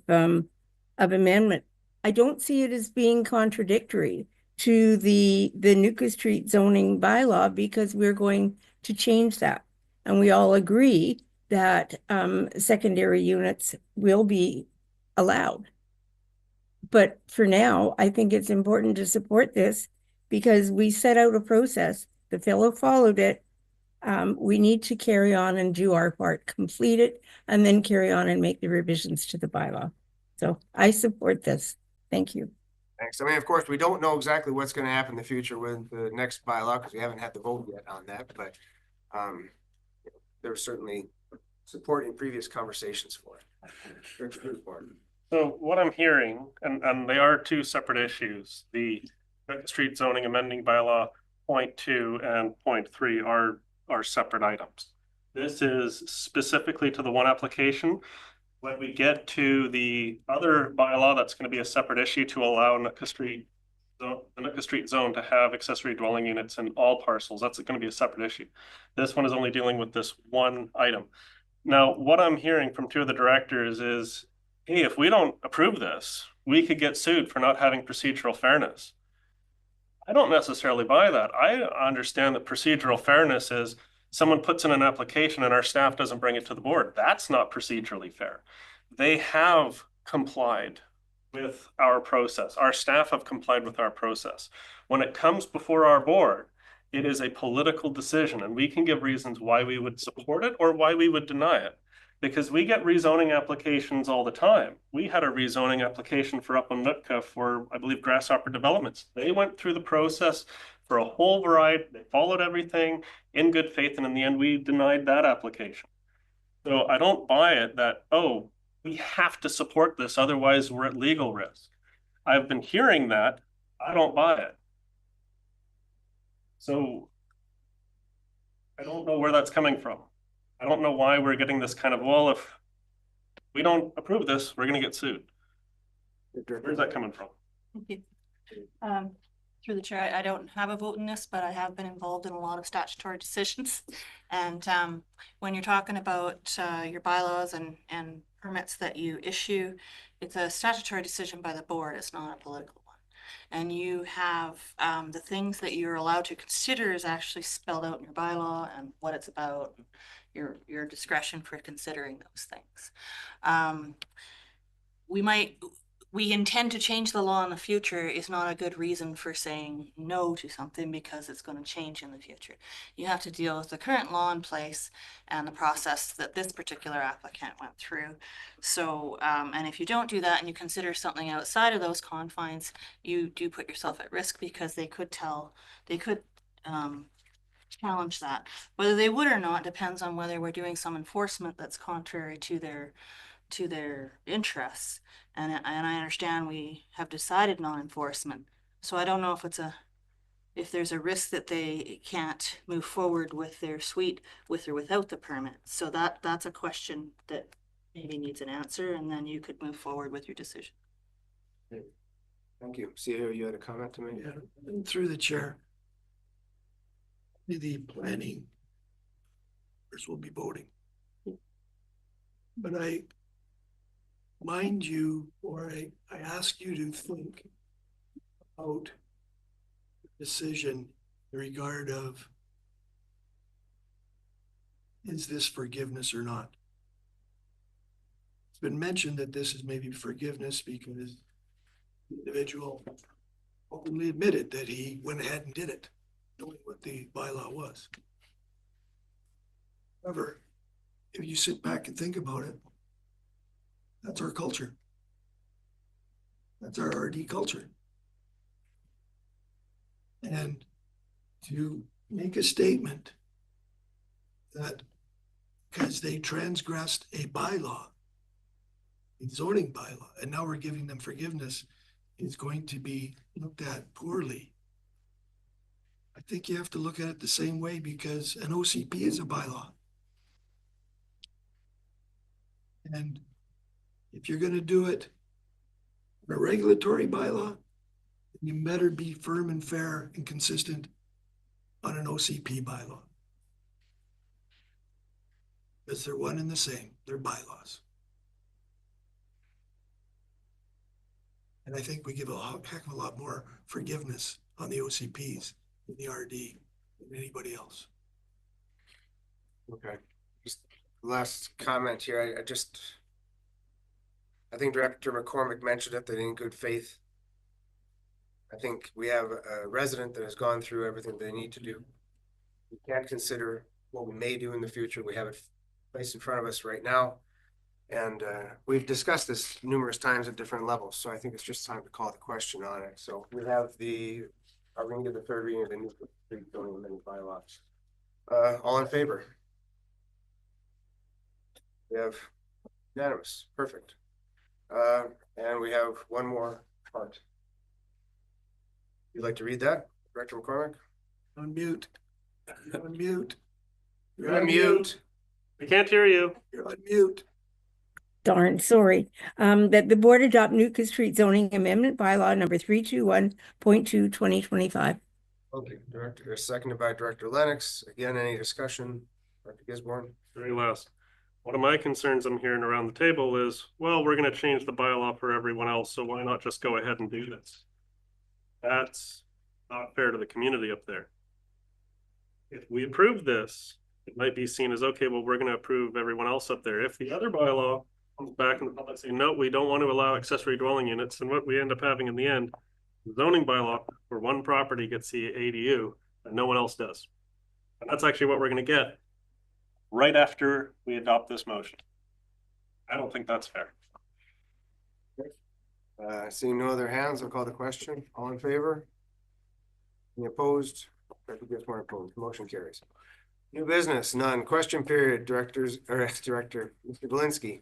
amendment. I don't see it as being contradictory to the Nuka Street zoning bylaw because we're going to change that. And we all agree that secondary units will be allowed. But for now, I think it's important to support this because we set out a process. The fellow followed it. We need to carry on and do our part, complete it, and then carry on and make the revisions to the bylaw. So I support this. Thank you. Thanks. I mean, of course, we don't know exactly what's going to happen in the future with the next bylaw because we haven't had the vote yet on that, but there's certainly support in previous conversations for it. So what I'm hearing, and they are two separate issues, the street zoning amending bylaw point 2 and point 3 are separate items. This is specifically to the one application. When we get to the other bylaw, that's going to be a separate issue to allow the Nooka Street zone to have accessory dwelling units in all parcels. That's going to be a separate issue. This one is only dealing with this one item. Now, what I'm hearing from two of the directors is, hey, if we don't approve this, we could get sued for not having procedural fairness. I don't necessarily buy that. I understand that procedural fairness is someone puts in an application and our staff doesn't bring it to the board. That's not procedurally fair. They have complied with our process. Our staff have complied with our process. When it comes before our board, it is a political decision, and we can give reasons why we would support it or why we would deny it. Because we get rezoning applications all the time. We had a rezoning application for up on Nootka for, I believe, Grasshopper Developments. They went through the process for a whole variety. They followed everything in good faith, and in the end, we denied that application. So I don't buy it that, oh, we have to support this, otherwise we're at legal risk. I've been hearing that. I don't buy it. So I don't know where that's coming from. I don't know why we're getting this kind of, well, if we don't approve this, we're going to get sued. Where's that coming from? Thank you. Through the chair, I don't have a vote in this, but I have been involved in a lot of statutory decisions. And when you're talking about your bylaws and permits that you issue, it's a statutory decision by the board. It's not a political one. And you have the things that you're allowed to consider is actually spelled out in your bylaw and what it's about, your discretion for considering those things. We intend to change the law in the future is not a good reason for saying no to something because it's going to change in the future. You have to deal with the current law in place and the process that this particular applicant went through. So, and if you don't do that and you consider something outside of those confines, you do put yourself at risk because they could challenge that. Whether they would or not depends on whether we're doing some enforcement that's contrary to their interests. And I understand we have decided non-enforcement. So I don't know if there's a risk that they can't move forward with their suite with or without the permit. So that's a question that maybe needs an answer, and then you could move forward with your decision. Thank you. CEO, you had a comment to make? Yeah, and through the chair. The planning will be voting. But I ask you to think about the decision in regard of, is this forgiveness or not? It's been mentioned that this is maybe forgiveness because the individual openly admitted that he went ahead and did it, knowing what the bylaw was. However, if you sit back and think about it, that's our culture. That's our RD culture. And to make a statement that because they transgressed a bylaw, a zoning bylaw, and now we're giving them forgiveness, is going to be looked at poorly I think you have to look at it the same way because an OCP is a bylaw. And if you're gonna do it in a regulatory bylaw, you better be firm and fair and consistent on an OCP bylaw. Because they're one and the same, they're bylaws. And I think we give a heck of a lot more forgiveness on the OCPs than the RD than anybody else. Okay, just last comment here, I think Director McCormick mentioned it, that in good faith, I think we have a resident that has gone through everything they need to do. We can't consider what we may do in the future. We have it placed in front of us right now. And we've discussed this numerous times at different levels. So I think it's just time to call the question on it. So we have are we going to get the third reading of the new zoning amendment bylaws? All in favor? We have unanimous, perfect. And we have one more part. You'd like to read that, Director McCormick? On mute. You're on mute. You're on mute. We can't hear you. You're on mute. Darn, sorry. That the board adopt Newcastle Street zoning amendment bylaw number 321.2 2025. Okay, Director, seconded by Director Lennox. Again, any discussion? Director Gisborne? Very last. One of my concerns I'm hearing around the table is, well, we're going to change the bylaw for everyone else, so why not just go ahead and do this? That's not fair to the community up there. If we approve this, it might be seen as, okay, well, we're going to approve everyone else up there. If the other bylaw comes back and the public say, no, we don't want to allow accessory dwelling units, and what we end up having in the end, the zoning bylaw where one property gets the ADU and no one else does. And that's actually what we're going to get right after we adopt this motion. I don't think that's fair. Seeing no other hands, I'll call the question. All in favor? Any opposed? Director Gisborne opposed. Motion carries. New business, none. Question period, Director, Mr. Belinsky.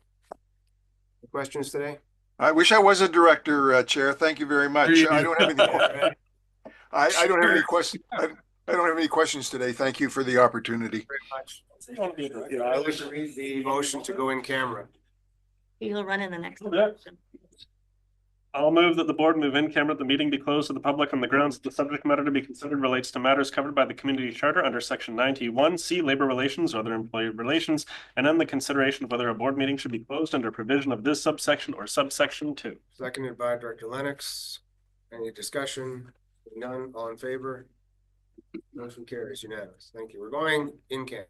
Questions today? I wish I was a director, Chair. Thank you very much. I don't have any. I don't have any questions. I don't have any questions today. Thank you for the opportunity. Very much. I wish to read the motion to go in camera. You'll run in the next. I'll move that the board move in camera, the meeting be closed to the public on the grounds that the subject matter to be considered relates to matters covered by the community charter under section 91C, labor relations or other employee relations, and then the consideration of whether a board meeting should be closed under provision of this subsection or subsection 2. Seconded by Director Lennox. Any discussion? None. All in favor? Motion carries unanimous. Thank you. We're going in camera.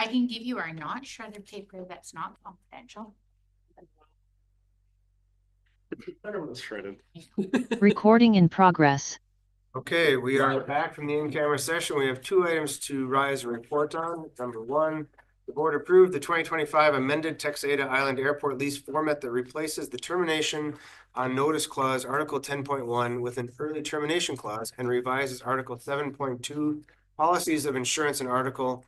I can give you our not shredded paper that's not confidential. Shredded. Recording in progress. Okay, we are back from the in-camera session. We have two items to rise and report on. Number one, the board approved the 2025 amended Texada Island Airport lease format that replaces the termination on notice clause, Article 10.1 with an early termination clause and revises Article 7.2 policies of insurance and Article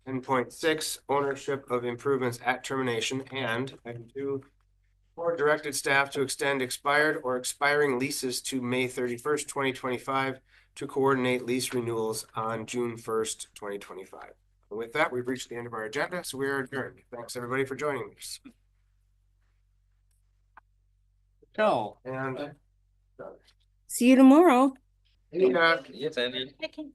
10.6 ownership of improvements at termination, and item 2, board directed staff to extend expired or expiring leases to May 31st, 2025 to coordinate lease renewals on June 1st, 2025. And with that, we've reached the end of our agenda, so we are adjourned. Thanks everybody for joining us. Tell. And See you tomorrow. any, Yes, Andy. I can